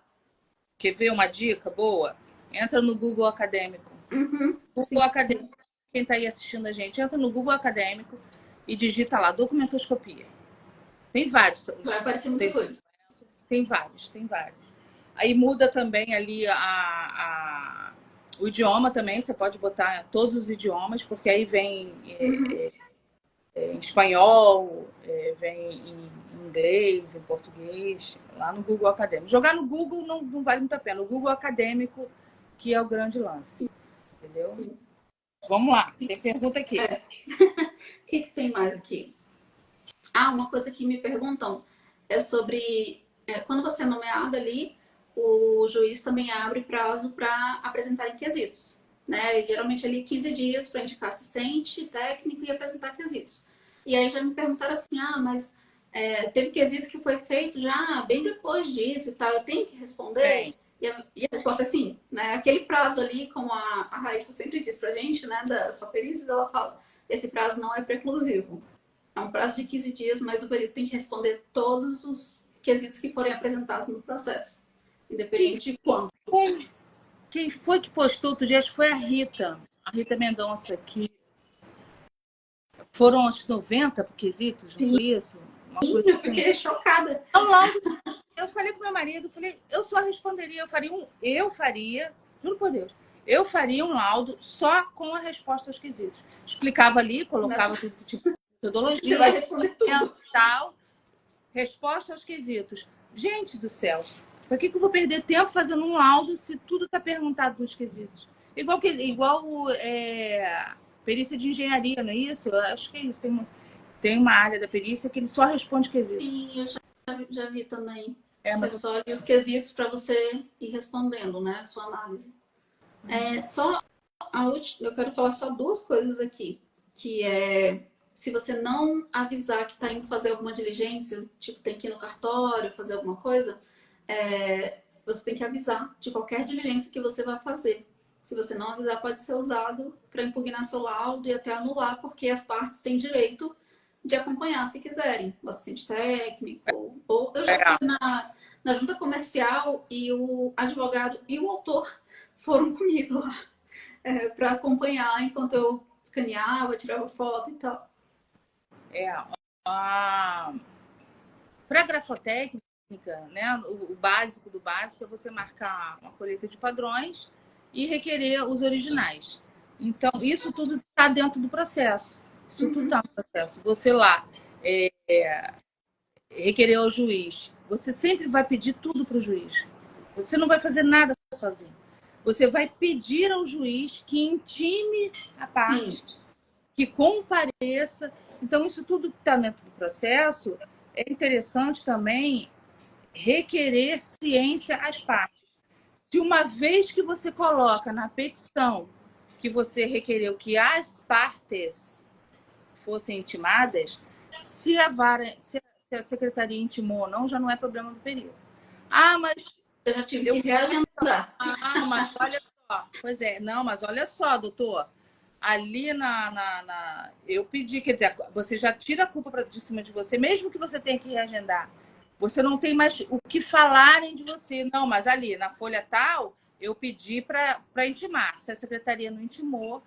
Quer ver uma dica boa? Entra no Google Acadêmico. Uhum, Google Acadêmico, quem está aí assistindo a gente, entra no Google Acadêmico e digita lá, documentoscopia. Tem vários. vai aparecer muita coisa. Tem vários. Aí muda também ali o idioma também, você pode botar todos os idiomas, porque aí vem em espanhol, vem em inglês, em português, lá no Google Acadêmico. Jogar no Google não vale muito a pena. O Google Acadêmico que é o grande lance. Entendeu? Vamos lá, tem pergunta aqui. O que tem mais aqui? Uma coisa que me perguntam é sobre quando você é nomeado ali, o juiz também abre prazo para apresentar quesitos, né? E, geralmente ali 15 dias para indicar assistente, técnico e apresentar quesitos. E aí já me perguntaram assim, mas teve quesito que foi feito já bem depois disso e tal, eu tenho que responder? E a resposta é sim, né? Aquele prazo ali, como a Raíssa sempre diz pra gente, né, da sua perícia, ela fala, esse prazo não é preclusivo. É um prazo de 15 dias, mas o perito tem que responder todos os quesitos que forem apresentados no processo, independente de quando. Quem foi que postou outro dia? Acho que foi a Rita Mendonça, que foram aos 90 quesitos, não foi isso? Eu fiquei chocada. Eu falei com meu marido, eu só responderia, eu faria, juro por Deus, eu faria um laudo só com a resposta aos quesitos. Explicava ali, colocava tudo tipo metodologia, você vai responder tudo. Tal, resposta aos quesitos. Gente do céu, para que eu vou perder tempo fazendo um laudo se tudo está perguntado nos quesitos? Igual perícia de engenharia, não é isso? Eu acho que é isso. Tem uma área da perícia que ele só responde quesitos. Sim, eu já vi também. Mas é só ali os quesitos para você ir respondendo, né? A sua análise. Eu quero falar só duas coisas aqui. Que é, se você não avisar que está indo fazer alguma diligência, tipo, tem que ir no cartório, fazer alguma coisa, você tem que avisar de qualquer diligência que você vai fazer. Se você não avisar, pode ser usado para impugnar seu laudo e até anular, porque as partes têm direito de acompanhar se quiserem, o assistente técnico. Ou eu já fui na junta comercial e o advogado e o autor foram comigo lá para acompanhar enquanto eu escaneava, tirava foto e tal. Para grafotécnica, né, o básico do básico é você marcar uma colheita de padrões e requerer os originais. Então, isso tudo está dentro do processo. Isso tudo está no processo. Você lá requerer ao juiz. Você sempre vai pedir tudo para o juiz. Você não vai fazer nada sozinho. Você vai pedir ao juiz que intime a parte, que compareça. Então, isso tudo que está dentro do processo é interessante também requerer ciência às partes. Se uma vez que você coloca na petição que você requereu que as partes fossem intimadas, se a secretaria intimou ou não, já não é problema do perito. Ah, mas eu já tive que reagendar. Ah, mas olha só. Pois é, não, mas olha só, doutor. Ali eu pedi, quer dizer, você já tira a culpa de cima de você, mesmo que você tenha que reagendar. Você não tem mais o que falarem de você. Não, mas ali, na folha tal, eu pedi para intimar. Se a secretaria não intimou,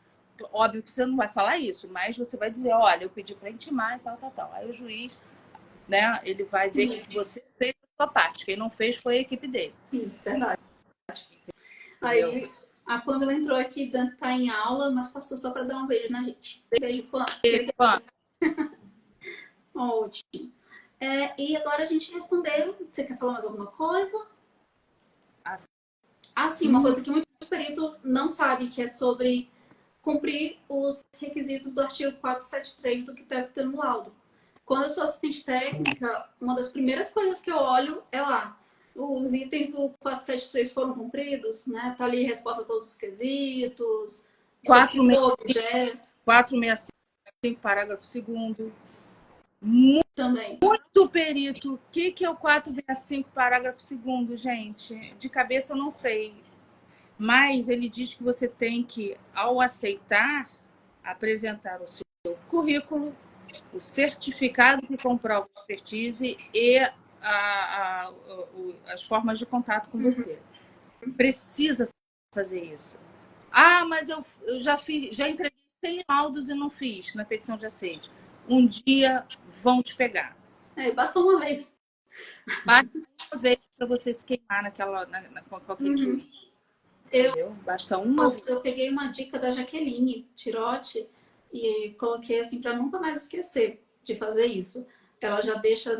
óbvio que você não vai falar isso, mas você vai dizer, olha, eu pedi para intimar e tal, tal, tal. Aí o juiz, né, ele vai ver que você fez a sua parte. Quem não fez foi a equipe dele. Sim, verdade. Aí a Pamela entrou aqui dizendo que está em aula, mas passou só para dar um beijo na gente. Beijo, Pamela. Ótimo. E agora a gente respondeu. Você quer falar mais alguma coisa? Sim, uma coisa que muito perito não sabe, que é sobre cumprir os requisitos do artigo 473 do que deve ter no laudo. Quando eu sou assistente técnica, uma das primeiras coisas que eu olho é lá. Os itens do 473 foram cumpridos, né? Tá ali resposta a todos os quesitos, 465, parágrafo 2º. Também. Muito perito. O que é o 465, parágrafo 2º, gente? De cabeça eu não sei. Mas ele diz que você tem que, ao aceitar, apresentar o seu currículo, o certificado que comprova a expertise e as formas de contato com você. Precisa fazer isso. Ah, mas eu já fiz, já entreguei 100 laudos e não fiz na petição de aceite. Um dia vão te pegar. Basta uma vez. Basta uma vez para você se queimar com aquele juiz. Basta uma vez. Eu peguei uma dica da Jaqueline Tirotti e coloquei assim para nunca mais esquecer de fazer isso. Ela já deixa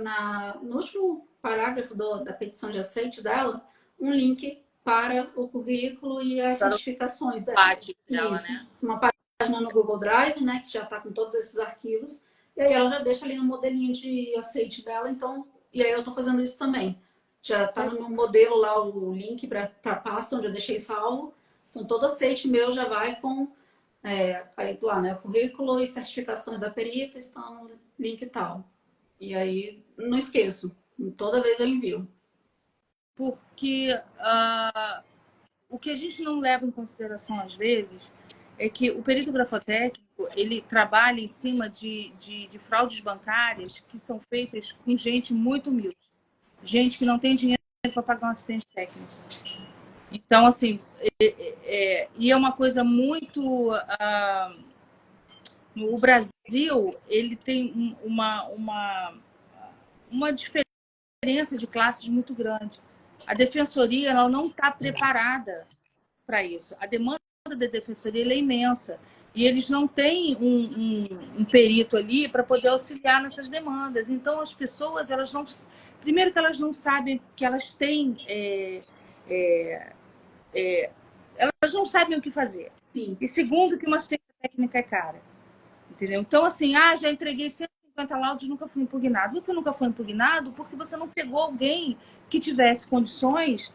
no último parágrafo da petição de aceite dela um link para o currículo e as certificações dela. Isso. Né? Uma página no Google Drive, né, que já está com todos esses arquivos. E aí ela já deixa ali no modelinho de aceite dela. Então, e aí eu estou fazendo isso também. Já está no meu modelo lá o link para a pasta onde eu deixei salvo. Então, todo aceite meu já vai com aí lá, né, o currículo e certificações da perita estão no link tal. E aí, não esqueço. Toda vez eu envio. Porque o que a gente não leva em consideração, às vezes, é que o perito grafotécnico, ele trabalha em cima de fraudes bancárias que são feitas com gente muito humilde. Gente que não tem dinheiro para pagar um assistente técnico. Então, assim, e é uma coisa muito... o Brasil, ele tem uma diferença de classes muito grande. A defensoria ela não está preparada para isso. A demanda da defensoria é imensa. E eles não têm um perito ali para poder auxiliar nessas demandas. Então, as pessoas, elas não... Primeiro que elas não sabem que elas têm... elas não sabem o que fazer. Sim. E segundo, que uma assistência técnica é cara. Entendeu? Então, assim, já entreguei 150 laudos, nunca fui impugnado. Você nunca foi impugnado porque você não pegou alguém que tivesse condições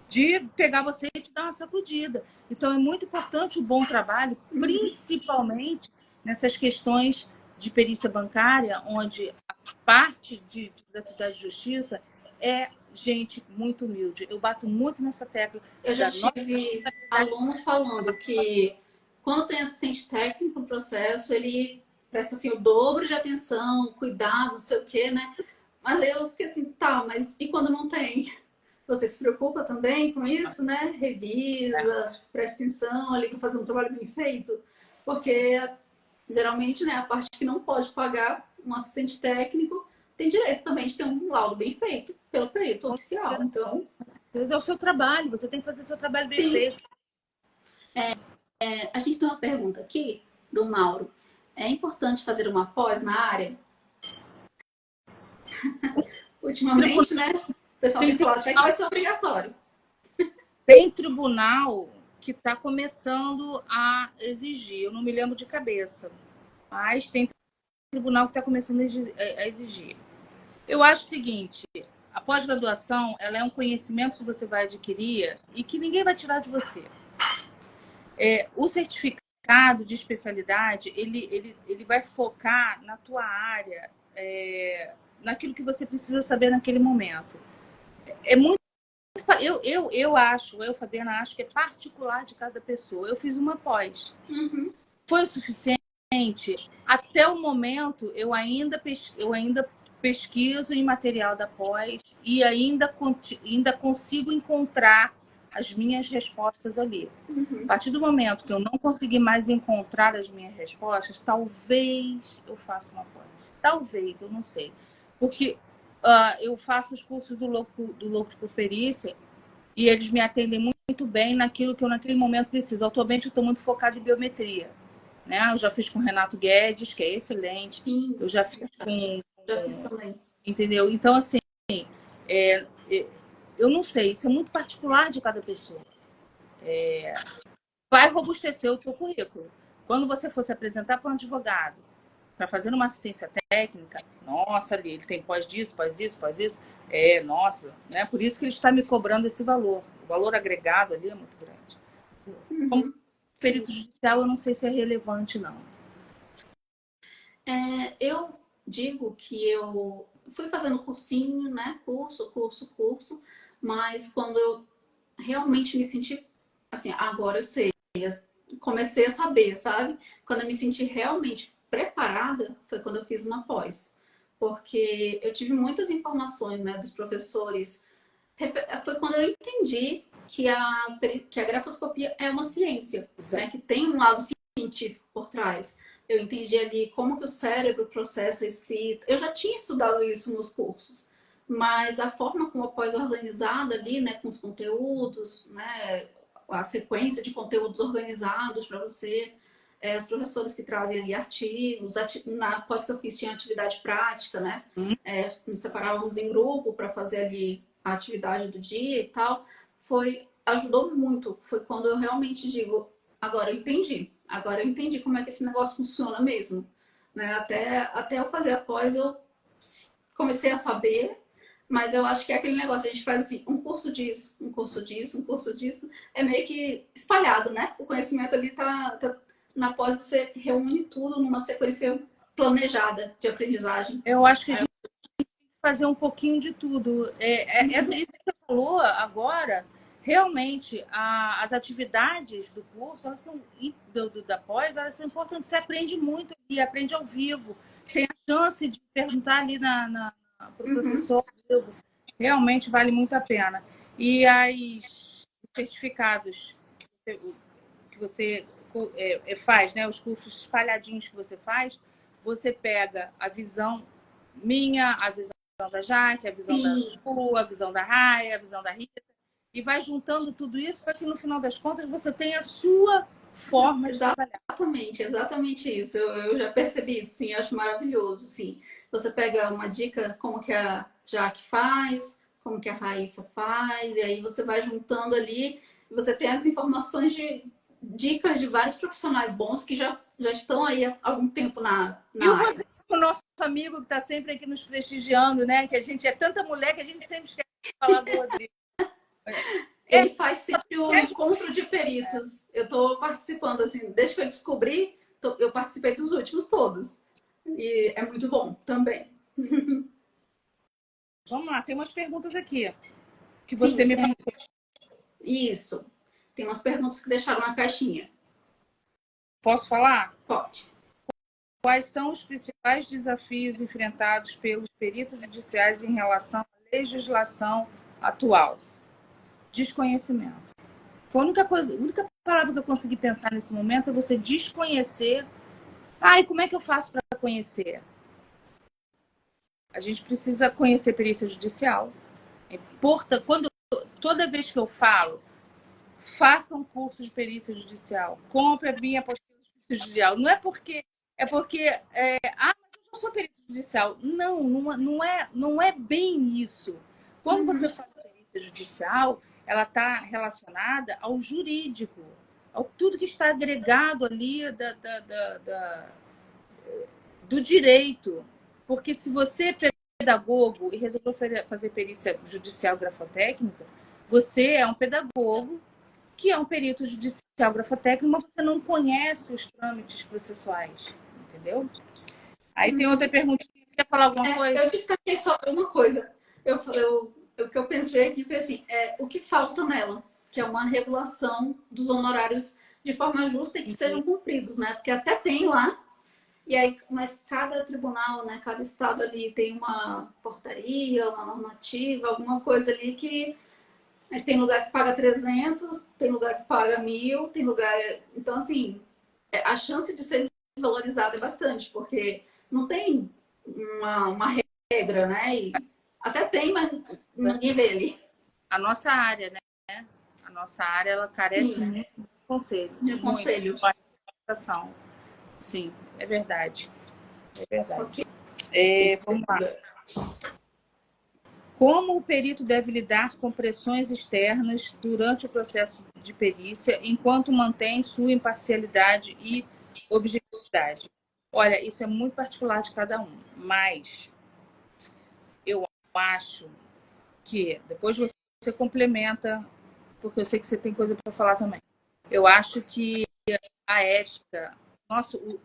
de pegar você e te dar uma sacudida. Então, é muito importante o bom trabalho, principalmente nessas questões de perícia bancária, onde a parte de gratuidade de justiça é gente muito humilde. Eu bato muito nessa tecla. Eu já tive aluno falando que quando tem assistente técnico no processo, ele presta assim, o dobro de atenção, cuidado, não sei o quê, né? Mas aí eu fiquei assim, tá, mas e quando não tem? Você se preocupa também com isso, né? Revisa, presta atenção ali para fazer um trabalho bem feito. Porque, geralmente, né, a parte que não pode pagar um assistente técnico tem direito também de ter um laudo bem feito pelo perito oficial. Então, é o seu trabalho, você tem que fazer seu trabalho bem feito. A gente tem uma pergunta aqui do Mauro. É importante fazer uma pós na área? Ultimamente, né? O pessoal tem falado até que vai ser obrigatório. Tem tribunal que está começando a exigir, eu não me lembro de cabeça, mas tem tribunal que está começando a exigir. Eu acho o seguinte, a pós-graduação ela é um conhecimento que você vai adquirir e que ninguém vai tirar de você. O certificado certificado de especialidade, ele vai focar na tua área, naquilo que você precisa saber naquele momento. É muito. Eu, Fabiana, acho que é particular de cada pessoa. Eu fiz uma pós. Uhum. Foi o suficiente? Até o momento, eu ainda pesquiso em material da pós e ainda consigo encontrar as minhas respostas ali. Uhum. A partir do momento que eu não conseguir mais encontrar as minhas respostas, talvez eu faça uma pós. Talvez, eu não sei. Porque eu faço os cursos do Loucos por Perícia e eles me atendem muito bem naquilo que eu naquele momento preciso. Atualmente eu estou muito focada em biometria. Né? Eu já fiz com o Renato Guedes, que é excelente. Sim, eu já fiz com... Já fiz também. Entendeu? Então, assim, eu não sei. Isso é muito particular de cada pessoa. Vai robustecer o teu currículo. Quando você for se apresentar para um advogado, para fazer uma assistência técnica, nossa, ali, ele tem pós disso, pós isso, pós isso. Nossa, né? Por isso que ele está me cobrando esse valor. O valor agregado ali é muito grande. Uhum. Como perito judicial, eu não sei se é relevante, não. Eu digo que eu fui fazendo cursinho, né? Curso, mas quando eu realmente me senti assim, agora eu sei, comecei a saber, sabe? Quando eu me senti realmente preparada, foi quando eu fiz uma pós. Porque eu tive muitas informações, né, dos professores. Foi quando eu entendi que a grafoscopia é uma ciência, né, que tem um lado científico por trás. Eu entendi ali como que o cérebro processa a escrita. Eu já tinha estudado isso nos cursos, mas a forma como a pós organizada ali, né, com os conteúdos, né, a sequência de conteúdos organizados para você, os professores que trazem ali artigos, na pós que eu fiz tinha atividade prática, né, nos separávamos em grupo para fazer ali a atividade do dia e tal, ajudou muito. Foi quando eu realmente digo, agora eu entendi como é que esse negócio funciona mesmo. Né? Até eu fazer a pós, eu comecei a saber, mas eu acho que é aquele negócio, a gente faz assim, um curso disso, um curso disso, um curso disso, é meio que espalhado, né? O conhecimento ali tá na pós, você reúne tudo numa sequência planejada de aprendizagem. Eu acho que a gente tem que fazer um pouquinho de tudo. Isso que você falou agora, realmente, as atividades do curso, elas são, da pós, elas são importantes. Você aprende muito e aprende ao vivo. Tem a chance de perguntar ali para o professor. Realmente vale muito a pena. E os certificados que você faz, né? Os cursos espalhadinhos que você pega a visão minha, a visão da Jaque, a visão da Ju, a visão da Raia, a visão da Rita, e vai juntando tudo isso para que no final das contas você tenha a sua forma de trabalhar. Exatamente isso. Eu já percebi isso, sim, acho maravilhoso, sim. Você pega uma dica como que a Jaque faz, como que a Raíssa faz, e aí você vai juntando ali, e você tem as informações de dicas de vários profissionais bons que já estão aí há algum tempo na área. O nosso amigo que está sempre aqui nos prestigiando, né? Que a gente é tanta mulher que a gente sempre esquece de falar do Rodrigo. Ele faz sempre o encontro de peritos. Eu estou participando, assim, desde que eu descobri, eu participei dos últimos todos. E é muito bom também. Vamos lá, tem umas perguntas aqui que você me mandou. Isso. Tem umas perguntas que deixaram na caixinha. Posso falar? Pode. Quais são os principais desafios enfrentados pelos peritos judiciais em relação à legislação atual? Desconhecimento. A única palavra que eu consegui pensar nesse momento é você desconhecer. E como é que eu faço para conhecer? A gente precisa conhecer perícia judicial. Toda vez que eu falo, faça um curso de perícia judicial, compre a minha apostila de perícia judicial. Não é porque mas eu não sou perito judicial. Não é bem isso. Quando você faz perícia judicial, ela está relacionada ao jurídico, ao tudo que está agregado ali do direito. Porque se você é pedagogo e resolveu fazer perícia judicial grafotécnica, você é um pedagogo que é um perito judicial grafotécnico, mas você não conhece os trâmites processuais, entendeu? Aí tem outra perguntinha, quer falar alguma coisa? Eu destaquei só uma coisa. O que eu pensei aqui foi assim, o que falta nela, que é uma regulação dos honorários de forma justa e que sejam cumpridos, né? Porque até tem lá, e aí, mas cada tribunal, né, cada estado ali tem uma portaria, uma normativa, alguma coisa ali que tem lugar que paga 300, tem lugar que paga 1.000, tem lugar... Então, assim, a chance de ser desvalorizada é bastante, porque não tem uma regra, né? E até tem, mas ninguém vê ali. A nossa área, né? A nossa área, ela carece muito de conselho. De conselho. Muito de Sim, é verdade. É verdade. Vamos lá. Como o perito deve lidar com pressões externas durante o processo de perícia, enquanto mantém sua imparcialidade e objetividade? Olha, isso é muito particular de cada um, mas eu acho que depois você complementa, porque eu sei que você tem coisa para falar também. Eu acho que a ética,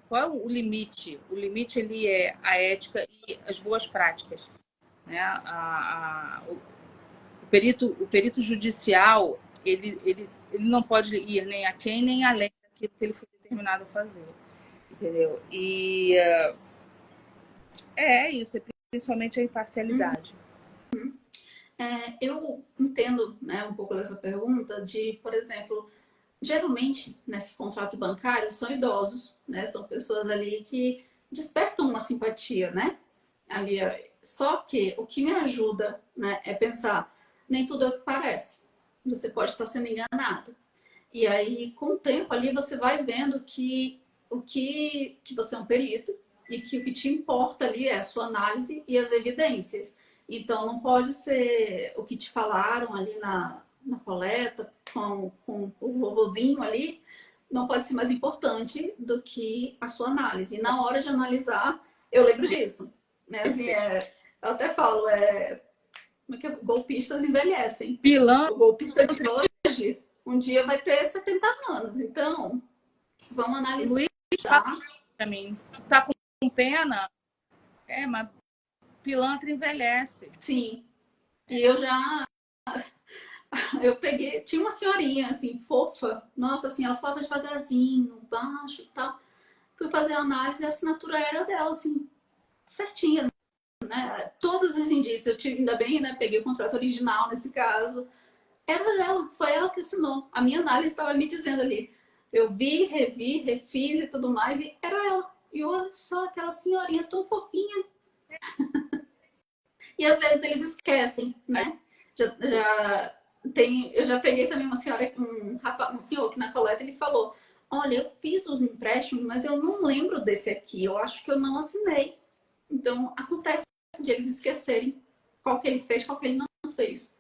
qual é o limite? O limite ele é a ética e as boas práticas, né? O perito judicial ele não pode ir nem a quem nem além daquilo que ele foi determinado a fazer, entendeu? E isso, principalmente a imparcialidade. Eu entendo, né, um pouco dessa pergunta de, por exemplo, geralmente nesses contratos bancários são idosos, né? São pessoas ali que despertam uma simpatia, né? Ali, só que o que me ajuda, né, é pensar, nem tudo é o que parece. Você pode estar sendo enganado. E aí, com o tempo ali, você vai vendo que que você é um perito e que o que te importa ali é a sua análise e as evidências. Então, não pode ser o que te falaram ali na coleta com o vovozinho ali, não pode ser mais importante do que a sua análise. E na hora de analisar, eu lembro disso. Né? Assim, eu até falo, como é que é? Golpistas envelhecem. Pilantra. O golpista de hoje, um dia vai ter 70 anos. Então, vamos analisar. Luiz, fala pra mim. Tu tá com pena? Mas pilantra envelhece. Sim. E eu peguei, tinha uma senhorinha, assim, fofa. Nossa, assim, ela falava devagarzinho, baixo e tal. Fui fazer a análise e a assinatura era dela, assim, certinha, né? Todos os indícios, eu tive, ainda bem, né? Peguei o contrato original nesse caso. Era dela, foi ela que assinou. A minha análise estava me dizendo ali. Eu vi, revi, refiz e tudo mais, e era ela. E olha só, aquela senhorinha tão fofinha. E às vezes eles esquecem, né? Eu já peguei também uma senhora, um senhor que na coleta ele falou: olha, eu fiz os empréstimos, mas eu não lembro desse aqui. Eu acho que eu não assinei. Então acontece de eles esquecerem qual que ele fez, qual que ele não fez.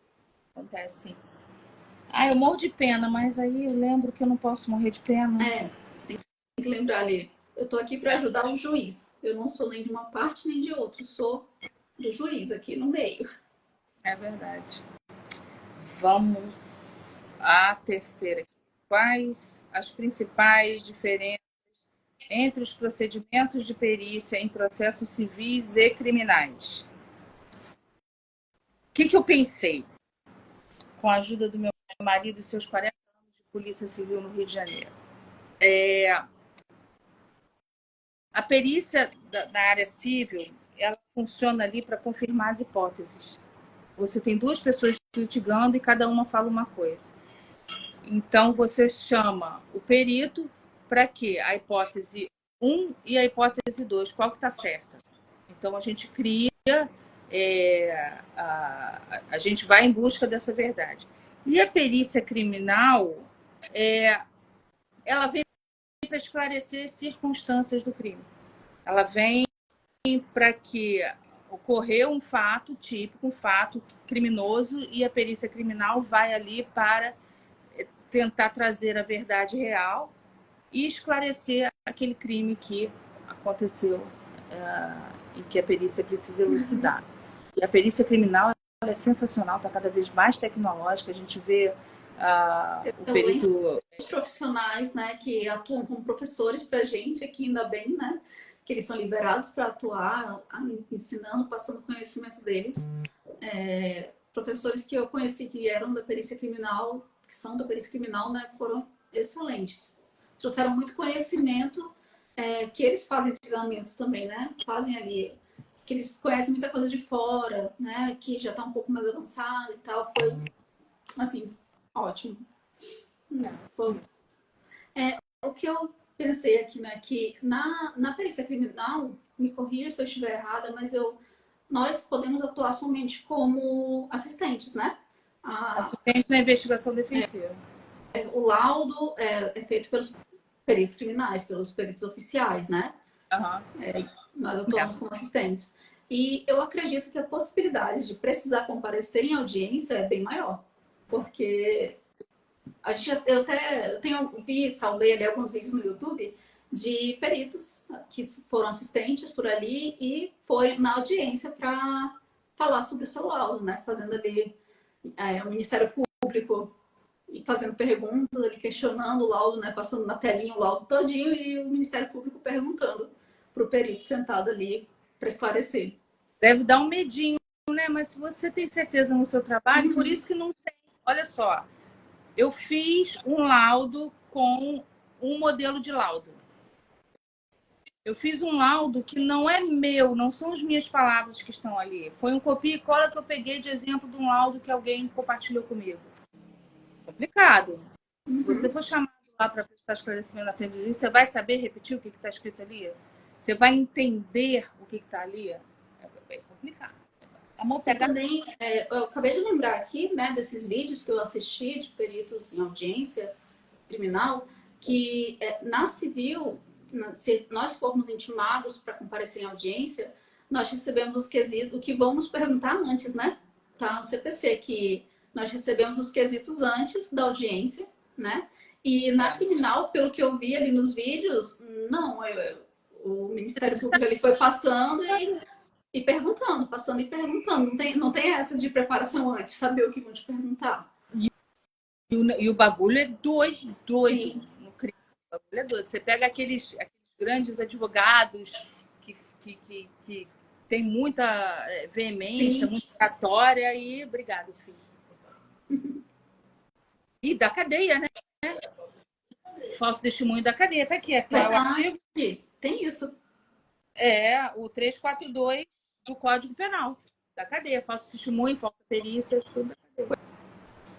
Acontece, sim. Eu morro de pena, mas aí eu lembro que eu não posso morrer de pena. Tem que lembrar ali. Eu tô aqui para ajudar o juiz. Eu não sou nem de uma parte nem de outra. Eu sou do juiz aqui no meio. É verdade. Vamos à terceira. Quais as principais diferenças entre os procedimentos de perícia em processos civis e criminais? O que eu pensei? Com a ajuda do meu marido e seus 40 anos de Polícia Civil no Rio de Janeiro. A perícia da área civil, ela funciona ali para confirmar as hipóteses. Você tem duas pessoas litigando e cada uma fala uma coisa. Então, você chama o perito para que a hipótese 1 e a hipótese 2, qual que está certa? Então, a gente cria, a gente vai em busca dessa verdade. E a perícia criminal, ela vem para esclarecer as circunstâncias do crime. Ela vem para que ocorreu um fato típico, um fato criminoso, e a perícia criminal vai ali para tentar trazer a verdade real e esclarecer aquele crime que aconteceu e que a perícia precisa elucidar. E a perícia criminal ela é sensacional, está cada vez mais tecnológica, a gente vê o Excelentes perito. profissionais, né, que atuam como professores para a gente aqui, ainda bem, né, que eles são liberados para atuar, ensinando, passando conhecimento deles. Professores que eu conheci que eram da perícia criminal, que são da perícia criminal, né, foram excelentes. Trouxeram muito conhecimento, que eles fazem treinamentos também, né, fazem ali, que eles conhecem muita coisa de fora, né, que já está um pouco mais avançado e tal. Foi, assim, ótimo. Foi, o que eu pensei aqui, né, que na perícia criminal, me corrija se eu estiver errada, mas nós podemos atuar somente como assistentes, né? Assistente na investigação defensiva. O laudo é feito pelos peritos criminais, pelos peritos oficiais, né? Aham. Nós atuamos como assistentes. E eu acredito que a possibilidade de precisar comparecer em audiência é bem maior, porque salvei ali alguns vídeos no YouTube de peritos que foram assistentes por ali e foi na audiência para falar sobre o seu laudo, né? Fazendo ali o Ministério Público e fazendo perguntas, ali questionando o laudo, né? Passando na telinha o laudo todinho e o Ministério Público perguntando para o perito sentado ali para esclarecer. Deve dar um medinho, né? Mas se você tem certeza no seu trabalho, por isso que não tem. Olha só, eu fiz um laudo com um modelo de laudo. Eu fiz um laudo que não é meu, não são as minhas palavras que estão ali. Foi um copia e cola que eu peguei de exemplo de um laudo que alguém compartilhou comigo. Complicado. Se você for chamado lá para prestar esclarecimento na frente do juiz, você vai saber repetir o que está escrito ali? Você vai entender o que está ali? É complicado. Também, eu acabei de lembrar aqui, né, desses vídeos que eu assisti de peritos em audiência criminal, que na civil, se nós formos intimados para comparecer em audiência, nós recebemos os quesitos, o que vamos perguntar antes, né? Tá no CPC, que nós recebemos os quesitos antes da audiência, né? E na criminal, pelo que eu vi ali nos vídeos, não, o Ministério Público ali foi passando e perguntando, passando e perguntando. Não tem essa de preparação antes, saber o que vão te perguntar. E o bagulho é doido. Sim. No crime. O bagulho é doido. Você pega aqueles grandes advogados que tem muita veemência, Sim. muita oratória e obrigado, filho. E da cadeia, né? Falso testemunho da cadeia. Tá aqui, qual é o artigo? Tem isso. É o 342 do Código Penal da cadeia. Falso testemunho, falsa perícia, tudo da cadeia.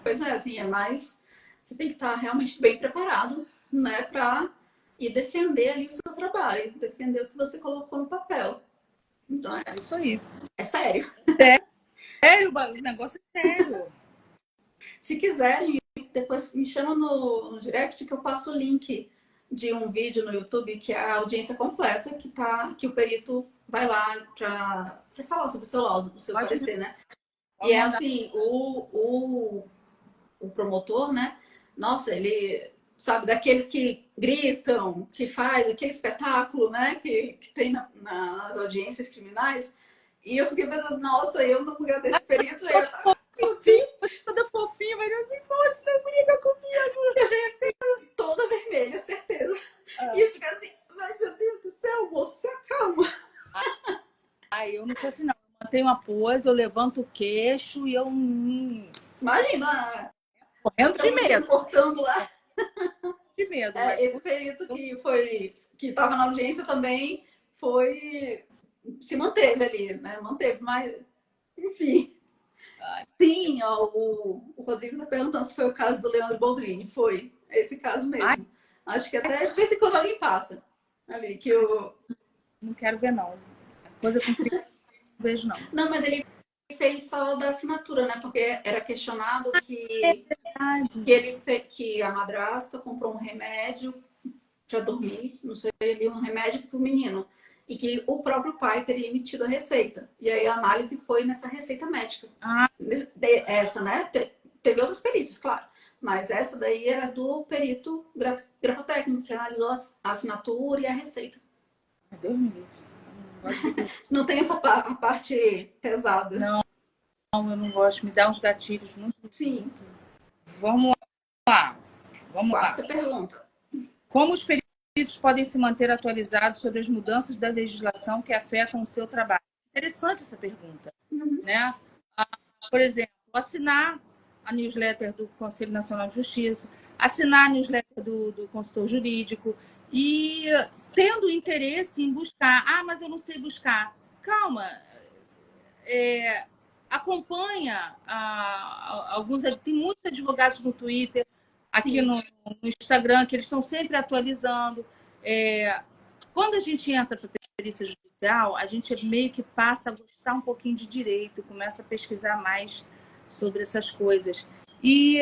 Pois é, assim, mais. Você tem que estar realmente bem preparado, né, para ir defender ali o seu trabalho, defender o que você colocou no papel. Então, isso aí. É sério. Sério, o negócio é sério. Se quiserem, depois me chama no direct que eu passo o link de um vídeo no YouTube que é a audiência completa, que o perito vai lá para falar sobre o seu laudo, o seu parecer, né? E é assim, o promotor, né? Nossa, ele sabe, daqueles que gritam, que faz aquele espetáculo, né? Que tem nas audiências criminais. E eu fiquei pensando, nossa, eu no lugar desse perito já ia estar toda fofinha, mas assim, moço, não briga comigo. Eu já ia ficar toda vermelha, certeza. E eu ficar assim, ai meu Deus do céu, moço, se acalma. Ai, eu não sou assim, não. Eu mantenho uma pose, eu levanto o queixo e eu. Imagina, correndo de medo. Cortando lá. De medo. Esse perito que estava na audiência também se manteve ali, né? Manteve, mas enfim. Sim, ó, o Rodrigo está perguntando se foi o caso do Leandro Boldrini. Foi esse caso mesmo. Acho que até de vez em quando alguém passa ali, que eu... Não quero ver, não. Coisa com criança, não vejo, não. Não, mas ele fez só da assinatura, né? Porque era questionado que a madrasta comprou um remédio para dormir, não sei, ali um remédio para o menino. E que o próprio pai teria emitido a receita. E aí a análise foi nessa receita médica. Essa, né? Teve outras perícias, claro. Mas essa daí era do perito grafotécnico, que analisou a assinatura e a receita. Deus me livre. Não tem essa parte pesada. Não, eu não gosto. Me dá uns gatilhos muito. Sim. Vamos lá. Vamos lá. Quarta pergunta. Como os peritos podem se manter atualizados sobre as mudanças da legislação que afetam o seu trabalho? Interessante essa pergunta, né? Por exemplo, assinar a newsletter do Conselho Nacional de Justiça, assinar a newsletter do consultor jurídico e tendo interesse em buscar. Ah, mas eu não sei buscar. Calma, acompanha alguns. Tem muitos advogados no Twitter, aqui no Instagram, que eles estão sempre atualizando. Quando a gente entra para a perícia judicial, a gente meio que passa a gostar um pouquinho de direito, começa a pesquisar mais sobre essas coisas. E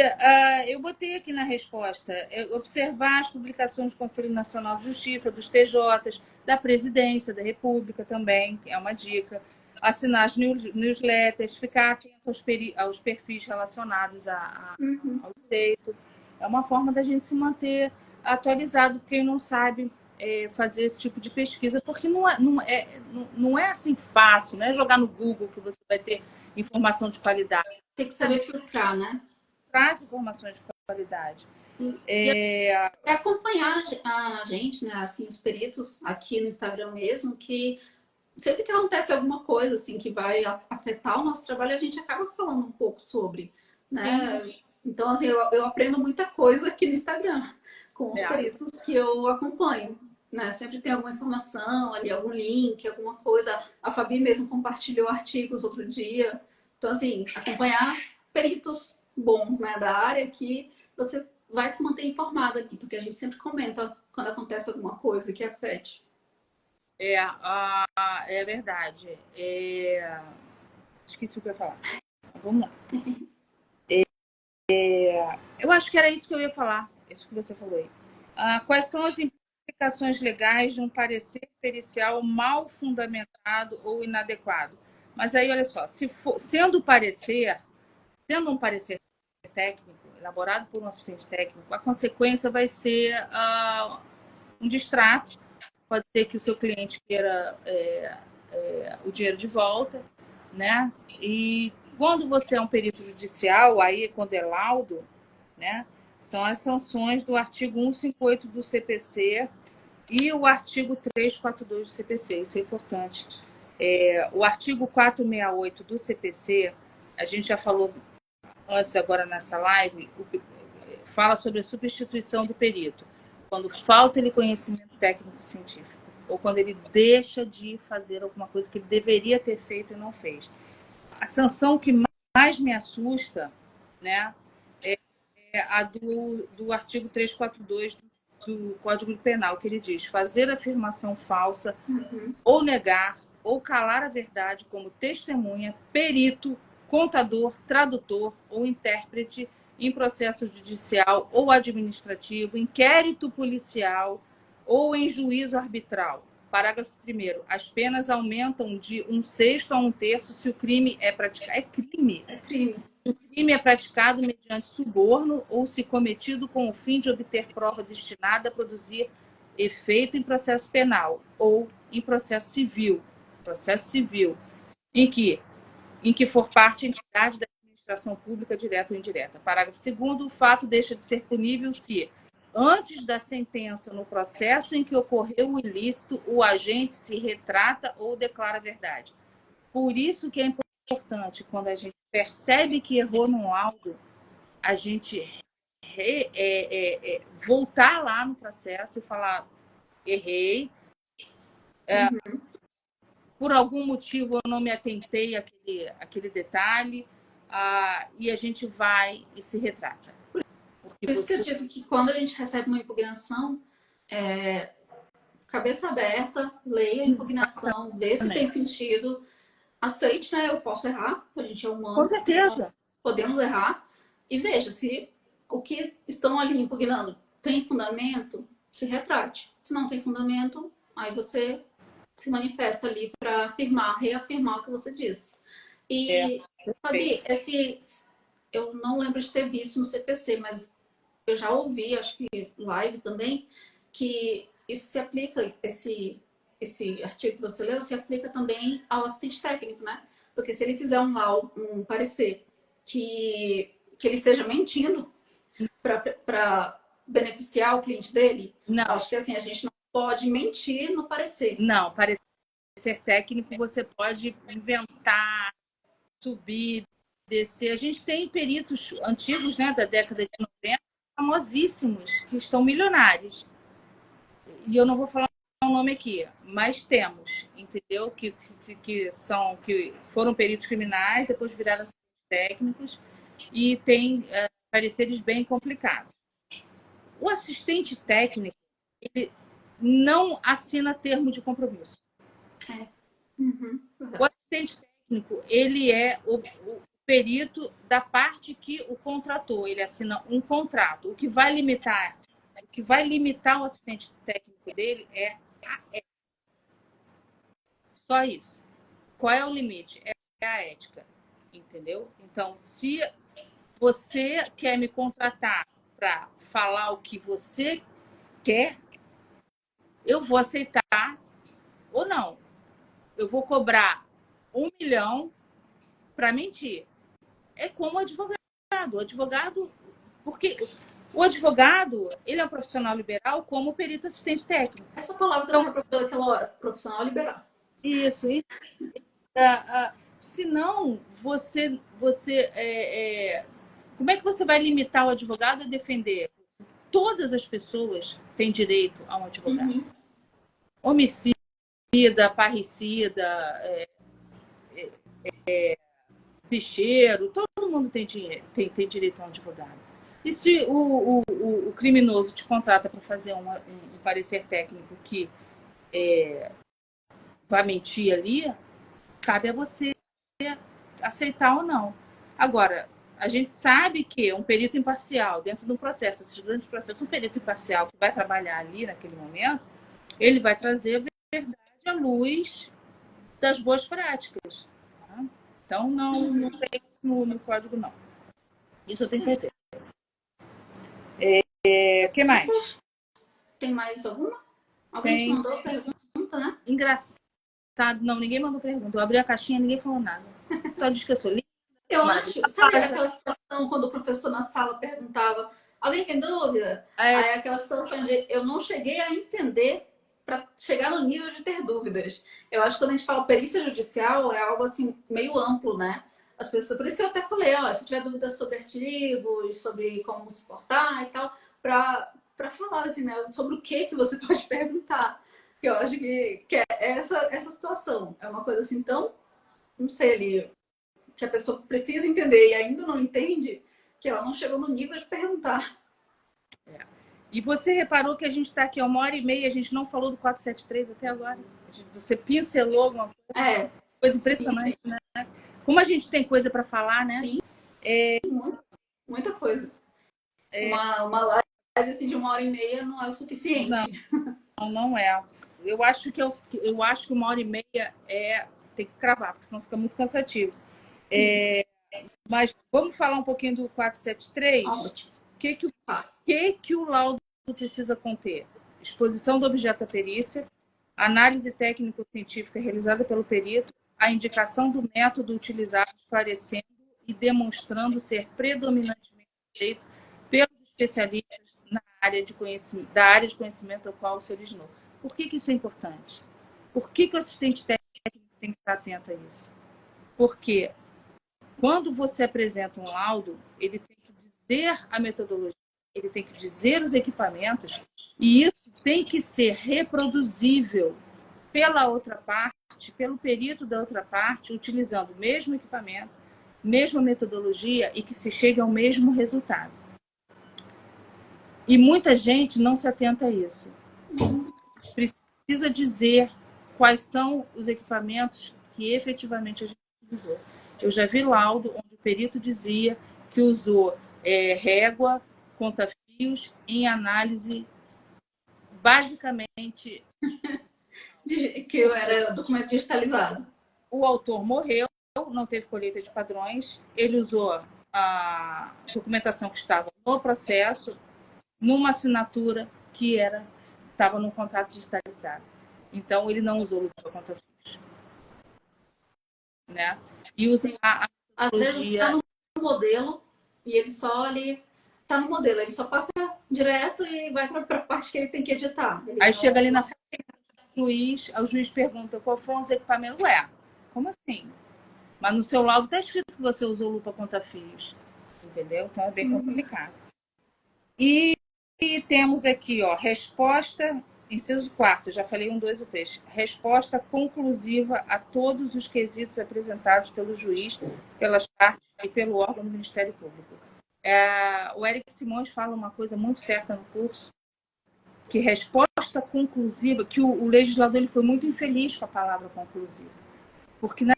eu botei aqui na resposta, observar as publicações do Conselho Nacional de Justiça, dos TJs, da Presidência da República também, que é uma dica. Assinar as newsletters, ficar atento aos perfis relacionados ao direito. É uma forma da gente se manter atualizado. Quem não sabe fazer esse tipo de pesquisa, porque não é assim fácil, não é jogar no Google que você vai ter informação de qualidade. Tem que saber filtrar, né? Traz informações de qualidade. Acompanhar a gente, né? Assim, os peritos aqui no Instagram mesmo, que sempre que acontece alguma coisa assim que vai afetar o nosso trabalho, a gente acaba falando um pouco sobre, né? Então, assim, eu aprendo muita coisa aqui no Instagram com os peritos que eu acompanho, né? Sempre tem alguma informação ali, algum link, alguma coisa. A Fabi mesmo compartilhou artigos outro dia. Então, assim, acompanhar peritos bons, né, da área que você vai se manter informado aqui, porque a gente sempre comenta quando acontece alguma coisa que afete. É verdade. Esqueci o que eu ia falar. Vamos lá. Eu acho que era isso que eu ia falar, isso que você falou aí. Quais são as implicações legais de um parecer pericial mal fundamentado ou inadequado? Mas aí, olha só, sendo um parecer técnico, elaborado por um assistente técnico, a consequência vai ser um distrato. Pode ser que o seu cliente queira o dinheiro de volta, né? E quando você é um perito judicial, aí quando é laudo, né? São as sanções do artigo 158 do CPC e o artigo 342 do CPC, isso é importante. O artigo 468 do CPC, a gente já falou antes agora nessa live, fala sobre a substituição do perito, quando falta-lhe conhecimento técnico-científico, ou quando ele deixa de fazer alguma coisa que ele deveria ter feito e não fez. A sanção que mais me assusta, né, é a do artigo 342 do Código Penal, que ele diz: fazer afirmação falsa, ou negar, ou calar a verdade como testemunha, perito, contador, tradutor ou intérprete em processo judicial ou administrativo, inquérito policial ou em juízo arbitral. Parágrafo 1º. As penas aumentam de 1/6 a 1/3 se o crime é praticado. É crime. É crime. Se o crime é praticado mediante suborno ou se cometido com o fim de obter prova destinada a produzir efeito em processo penal ou em processo civil, em que for parte entidade da administração pública direta ou indireta. Parágrafo 2º, o fato deixa de ser punível se, antes da sentença no processo em que ocorreu o ilícito, o agente se retrata ou declara a verdade. Por isso que é importante, quando a gente percebe que errou num laudo, a gente voltar lá no processo e falar: errei, por algum motivo eu não me atentei àquele detalhe, e a gente vai e se retrata. Por isso que eu digo que quando a gente recebe uma impugnação, cabeça aberta, leia a impugnação, vê se tem sentido, aceite, né? Eu posso errar, a gente é humano. Com certeza. Podemos errar. E veja, se o que estão ali impugnando tem fundamento, se retrate. Se não tem fundamento, aí você se manifesta ali para reafirmar o que você disse. E, Fabi, eu não lembro de ter visto no CPC, mas eu já ouvi, acho que live também, que isso se aplica, esse artigo que você leu, se aplica também ao assistente técnico, né? Porque se ele fizer um parecer que ele esteja mentindo, para beneficiar o cliente dele? Não. Acho que assim, a gente não pode mentir no parecer. Não, parecer técnico você pode inventar, subir, descer. A gente tem peritos antigos, né, da década de 90, famosíssimos, que estão milionários. E eu não vou falar o nome aqui, mas temos, entendeu? Que foram peritos criminais, depois viraram técnicos e tem pareceres bem complicados. O assistente técnico, ele não assina termo de compromisso. O assistente técnico, ele é o perito da parte que o contratou. Ele assina um contrato. O que vai limitar o assistente técnico dele é a ética. Só isso. Qual é o limite? É a ética. Entendeu? Então, se você quer me contratar para falar o que você quer, eu vou aceitar ou não. Eu vou cobrar 1 milhão para mentir. É como o advogado. O advogado, porque o advogado, ele é um profissional liberal como o perito assistente técnico. Essa palavra que eu estava procurando aquela hora, profissional liberal. Isso. Senão, como é que você vai limitar o advogado a defender? Todas as pessoas têm direito a um advogado. Homicida, parricida, bicheiro, todo mundo tem direito a um advogado. E se o criminoso te contrata para fazer um parecer técnico que vai mentir ali, cabe a você aceitar ou não. Agora, a gente sabe que um perito imparcial, dentro de um processo, esses grandes processos, um perito imparcial que vai trabalhar ali naquele momento, ele vai trazer a verdade à luz das boas práticas. Tá? Então, não tem isso no código, não. Isso eu tenho certeza. O que mais? Tem mais alguma? Alguém te mandou pergunta, né? Engraçado. Não, ninguém mandou pergunta. Eu abri a caixinha, ninguém falou nada. Só diz que eu sou linda. Eu acho, sabe aquela situação quando o professor na sala perguntava, alguém tem dúvida? Aí aquela situação de eu não cheguei a entender para chegar no nível de ter dúvidas. Eu acho que quando a gente fala perícia judicial é algo assim meio amplo, né? As pessoas, por isso que eu até falei, ó, se tiver dúvidas sobre artigos, sobre como se portar e tal, para falar assim, né, sobre o que você pode perguntar. Eu acho que é essa situação. É uma coisa assim tão, não sei ali, que a pessoa precisa entender e ainda não entende, que ela não chegou no nível de perguntar. E você reparou que a gente está aqui há 1h30, a gente não falou do 473 até agora? Você pincelou alguma coisa? Coisa impressionante, sim, né? Como a gente tem coisa para falar, né? Sim, muita coisa. Uma live assim, de 1h30 não é o suficiente. Não é. Eu acho que 1h30 tem que cravar, porque senão fica muito cansativo. Mas vamos falar um pouquinho do 473? Ótimo. O que o laudo precisa conter? Exposição do objeto à perícia, análise técnico-científica realizada pelo perito, a indicação do método utilizado, esclarecendo e demonstrando ser predominantemente feito pelos especialistas da área de conhecimento ao qual se originou. Por que isso é importante? Por que o assistente técnico tem que estar atento a isso? Porque quando você apresenta um laudo, ele tem que dizer a metodologia, ele tem que dizer os equipamentos, e isso tem que ser reproduzível pela outra parte, pelo perito da outra parte, utilizando o mesmo equipamento, mesma metodologia e que se chegue ao mesmo resultado. E muita gente não se atenta a isso. Precisa dizer quais são os equipamentos que efetivamente a gente utilizou. Eu já vi laudo onde o perito dizia que usou régua, conta-fios em análise basicamente... Que era documento digitalizado. O autor morreu, não teve colheita de padrões, ele usou a documentação que estava no processo, numa assinatura que estava no contrato digitalizado. Então, ele não usou o conta-fios. Né? E usa a às vezes está no modelo e ele só ali tá no modelo, ele só passa direto e vai para a parte que ele tem que editar. Ele Aí não, chega ali não na juiz, o juiz pergunta qual foram os equipamentos. Ué, como assim? Mas no seu laudo está escrito que você usou lupa contra fios. Entendeu? Então é bem complicado. E temos aqui, ó, resposta, inciso 4, já falei 1, 2 e 3. Resposta conclusiva a todos os quesitos apresentados pelo juiz, pelas partes e pelo órgão do Ministério Público. O Eric Simões fala uma coisa muito certa no curso, que resposta conclusiva, que o legislador ele foi muito infeliz com a palavra conclusiva, porque, na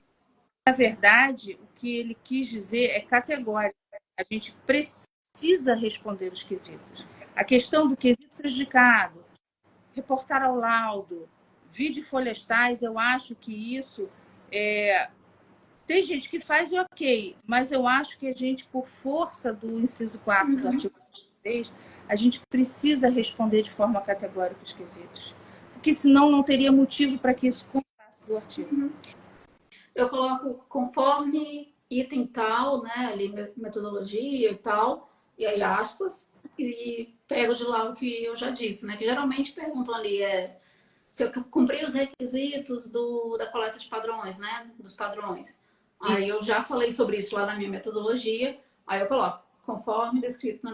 verdade, o que ele quis dizer é categórico. A gente precisa responder os quesitos. A questão do quesito prejudicado, reportar ao laudo, vide folhas tais, eu acho que isso tem gente que faz e ok, mas eu acho que a gente, por força do inciso 4 do artigo 23, a gente precisa responder de forma categórica os quesitos. Porque senão não teria motivo para que isso constasse do artigo. Eu coloco conforme item tal, né? Ali metodologia e tal, e aí aspas, e pego de lá o que eu já disse, né? Que geralmente perguntam ali se eu cumpri os requisitos da coleta de padrões, né? Dos padrões. Aí eu já falei sobre isso lá na minha metodologia, aí eu coloco conforme descrito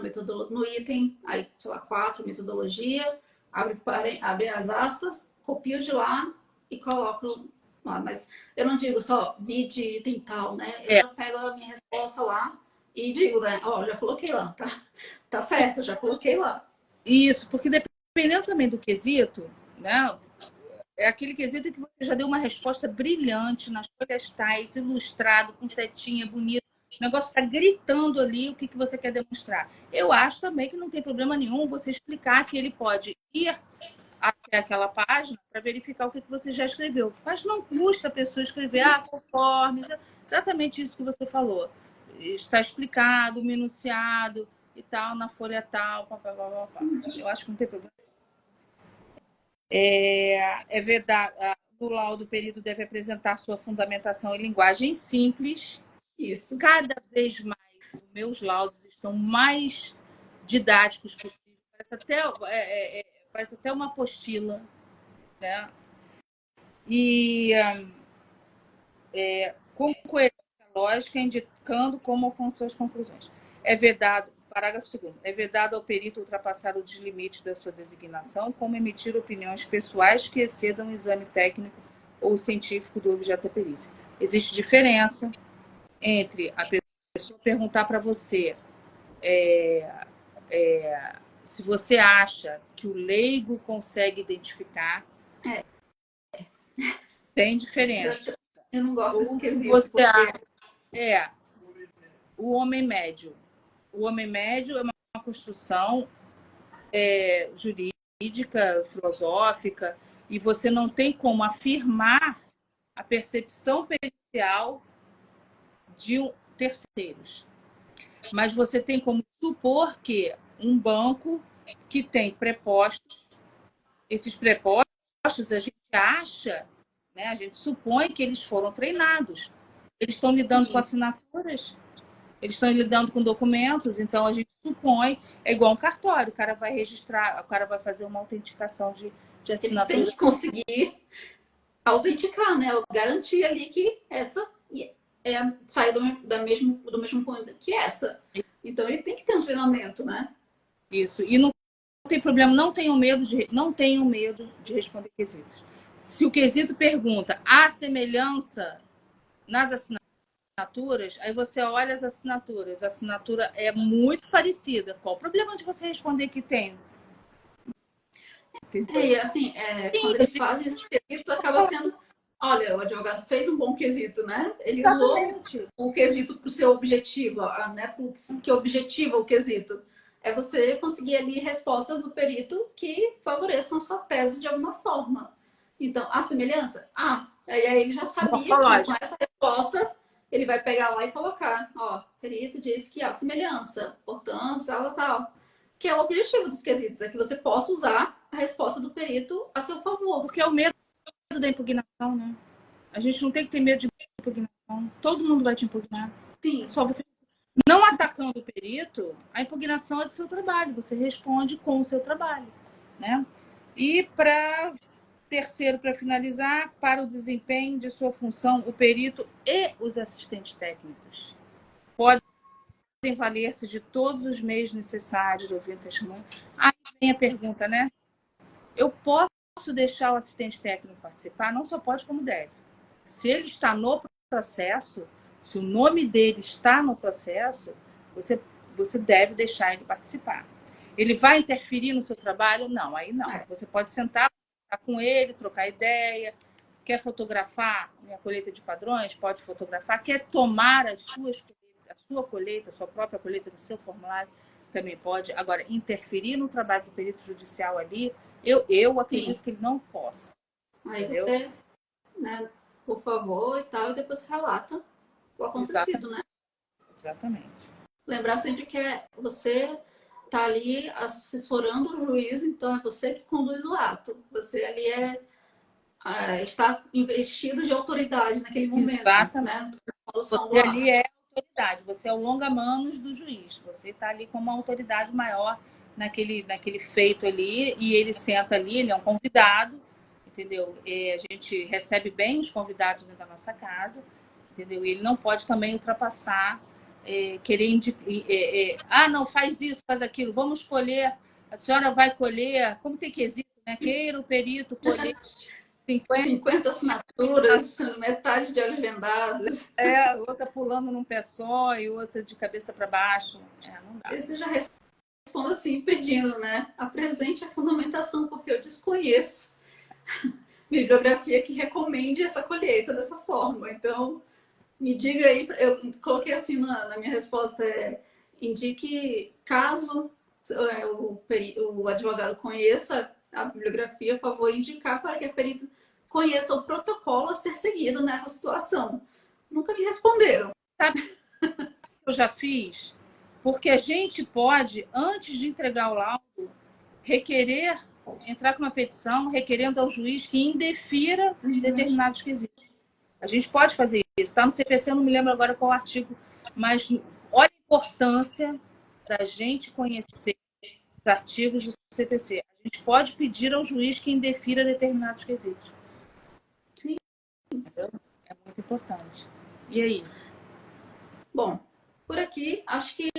no item, aí, sei lá, 4, metodologia, abre as aspas, copio de lá e coloco lá. Mas eu não digo só vide item tal, né? Eu já pego a minha resposta lá e digo, né? Ó, já coloquei lá, tá certo, já coloquei lá. Isso, porque dependendo também do quesito, né? É aquele quesito que você já deu uma resposta brilhante nas folhas tais, ilustrado, com setinha, bonito. O negócio está gritando ali o que você quer demonstrar. Eu acho também que não tem problema nenhum você explicar que ele pode ir até aquela página para verificar o que você já escreveu. Mas não custa a pessoa escrever, conforme, exatamente isso que você falou. Está explicado, minuciado e tal, na folha tal, Eu acho que não tem problema. Vedar, no laudo, o perito deve apresentar sua fundamentação em linguagem simples. Isso. Cada vez mais, os meus laudos estão mais didáticos possível. Parece até uma apostila, né? E com coerência lógica, indicando como alcançou as conclusões. É vedado, parágrafo 2º, é vedado ao perito ultrapassar os limites da sua designação, como emitir opiniões pessoais que excedam o exame técnico ou científico do objeto da perícia. Existe diferença entre a pessoa perguntar para você se você acha que o leigo consegue identificar. Tem diferença. Eu não gosto desse quesito. Você porque... o homem médio. O homem médio é uma construção jurídica, filosófica, e você não tem como afirmar a percepção pericial de terceiros. Mas você tem como supor que um banco que tem prepostos, esses prepostos a gente acha, né, a gente supõe que eles foram treinados. Eles estão lidando com assinaturas, eles estão lidando com documentos, então a gente supõe, é igual um cartório, o cara vai registrar, o cara vai fazer uma autenticação de assinatura. Ele tem que conseguir autenticar, né? Garantir ali que essa sai do mesmo ponto que essa. Então ele tem que ter um treinamento, né? Isso. E não tem problema, não tenham medo de responder quesitos. Se o quesito pergunta há semelhança nas assinaturas, aí você olha as assinaturas, a assinatura é muito parecida. Qual o problema de você responder que tem? E assim, quando eles fazem esses quesitos, acaba sendo... Olha, o advogado fez um bom quesito, né? Ele usou o quesito para o seu objetivo, né? Que objetiva o quesito. É você conseguir ali respostas do perito que favoreçam a sua tese de alguma forma. Então, a semelhança? E aí ele já sabia que com essa resposta ele vai pegar lá e colocar. Ó, o perito disse que há semelhança, portanto, tal. Que é o objetivo dos quesitos, é que você possa usar a resposta do perito a seu favor. Porque é o medo da impugnação, né? A gente não tem que ter medo de impugnação. Todo mundo vai te impugnar. Sim. Só você Não atacando o perito, a impugnação é do seu trabalho, você responde com o seu trabalho, né? E para terceiro, para finalizar, para o desempenho de sua função, o perito e os assistentes técnicos podem valer-se de todos os meios necessários, ouvir testemunho. Aí vem a pergunta, né? Eu posso deixar o assistente técnico participar? Não só pode, como deve. Se ele está no processo, se o nome dele está no processo, você deve deixar ele participar. Ele vai interferir no seu trabalho? Não, aí não. Você pode sentar com ele, trocar ideia. Quer fotografar minha colheita de padrões? Pode fotografar. Quer tomar a sua colheita, a sua própria colheita do seu formulário? Também pode. Agora, interferir no trabalho do perito judicial ali, eu acredito Sim. que ele não possa. Aí Entendeu? você, né, por favor e tal, e depois relata o acontecido, né? Exatamente. Lembrar sempre que você tá ali assessorando o juiz, então é você que conduz o ato. Você ali está investido de autoridade naquele momento, Exatamente. né? Condução Você do ato. ali é autoridade, você é o longa-manos do juiz, você está ali como uma autoridade maior naquele feito ali, e ele senta ali, ele é um convidado, entendeu? A gente recebe bem os convidados dentro da nossa casa, entendeu? E ele não pode também ultrapassar, querer não, faz isso, faz aquilo, vamos colher, a senhora vai colher, como tem quesito, né? Queira o perito colher 50 assinaturas, metade de olhos vendados. outra pulando num pé só e outra de cabeça para baixo. Não dá. Esse já responde assim, pedindo, né? Apresente a fundamentação, porque eu desconheço bibliografia que recomende essa colheita dessa forma. Então, me diga aí, eu coloquei assim na minha resposta, indique caso o advogado conheça a bibliografia, por favor, indicar para que a perita conheça o protocolo a ser seguido nessa situação. Nunca me responderam. Sabe o que eu já fiz? Porque a gente pode, antes de entregar o laudo, entrar com uma petição requerendo ao juiz que indefira determinados quesitos. A gente pode fazer isso. Está no CPC, eu não me lembro agora qual artigo, mas olha a importância da gente conhecer os artigos do CPC. A gente pode pedir ao juiz que indefira determinados quesitos. Sim. Entendeu? É muito importante. E aí? Bom, por aqui, acho que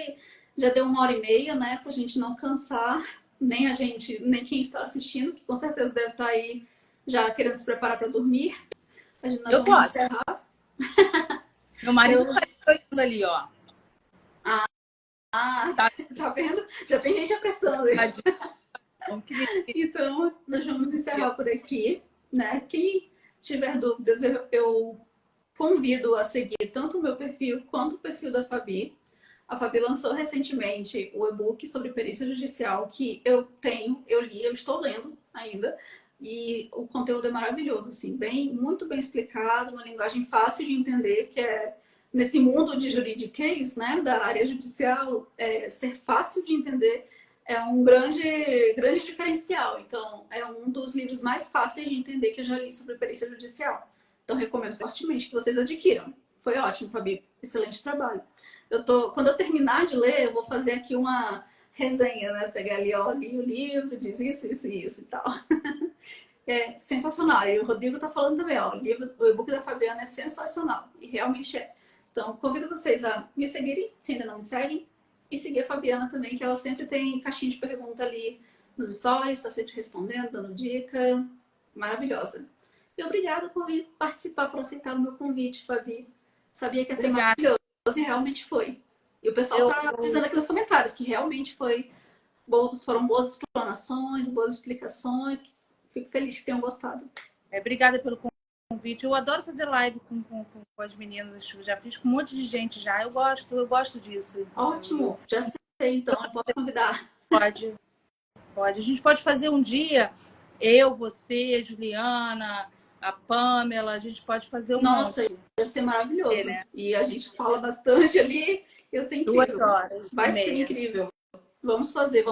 já deu 1h30, né? Pra gente não cansar, nem a gente, nem quem está assistindo, que com certeza deve estar aí já querendo se preparar para dormir. A gente não vai encerrar. Meu marido está olhando ali, ó. Tá vendo? Já tem gente apressando aí. Então, nós vamos encerrar por aqui, né? Quem tiver dúvidas, eu convido a seguir tanto o meu perfil quanto o perfil da Fabi. A Fabi lançou recentemente o e-book sobre perícia judicial que eu li, eu estou lendo ainda. E o conteúdo é maravilhoso, assim, muito bem explicado, uma linguagem fácil de entender, que é nesse mundo de juridiquês, né, da área judicial, ser fácil de entender é um grande diferencial. Então, é um dos livros mais fáceis de entender que eu já li sobre perícia judicial. Então, recomendo fortemente que vocês adquiram. Foi ótimo, Fabi. Excelente trabalho. Quando eu terminar de ler, eu vou fazer aqui uma resenha, né? Pegar ali, ó, li o livro, diz isso, isso e isso e tal. É sensacional. E o Rodrigo tá falando também, ó, o e-book da Fabiana é sensacional. E realmente é. Então, convido vocês a me seguirem, se ainda não me seguem, e seguir a Fabiana também, que ela sempre tem caixinha de pergunta ali nos stories, está sempre respondendo, dando dica. Maravilhosa. E obrigada por vir participar, por aceitar o meu convite, Fabi. Sabia que ia ser maravilhoso e realmente foi. E o pessoal tá dizendo aqui nos comentários que realmente foram boas explanações, boas explicações. Fico feliz que tenham gostado. Obrigada pelo convite. Eu adoro fazer live com as meninas. Eu já fiz com um monte de gente já. Eu gosto disso. Ótimo. Já sei, então. Posso convidar. Pode. A gente pode fazer um dia, eu, você, Juliana, a Pamela, a gente pode fazer um Nossa, monte. ia ser maravilhoso. Né? E a gente fala bastante ali. Ia ser incrível. 2 horas. Vai ser incrível. Vamos fazer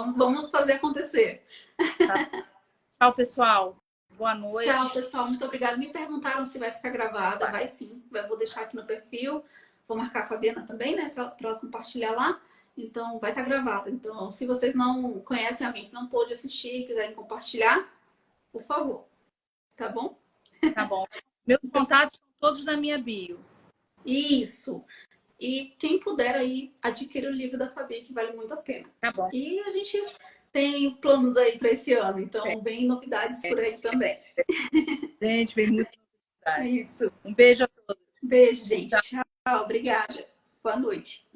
acontecer. Tá. Tchau, pessoal. Boa noite. Tchau, pessoal. Muito obrigada. Me perguntaram se vai ficar gravada. Vai sim. Eu vou deixar aqui no perfil. vou marcar a Fabiana também, né, para compartilhar lá. Então, vai estar gravado. Então, se vocês não conhecem alguém que não pôde assistir e quiserem compartilhar, por favor, tá bom? Tá bom. Meus contatos estão todos na minha bio. Isso. E quem puder aí, adquire o livro da Fabi, que vale muito a pena. Tá bom. E a gente tem planos aí para esse ano, então vem novidades por aí também. Gente, vem muita É novidade. isso. Um beijo a todos. Beijo, gente. Tchau. Obrigada. Boa noite.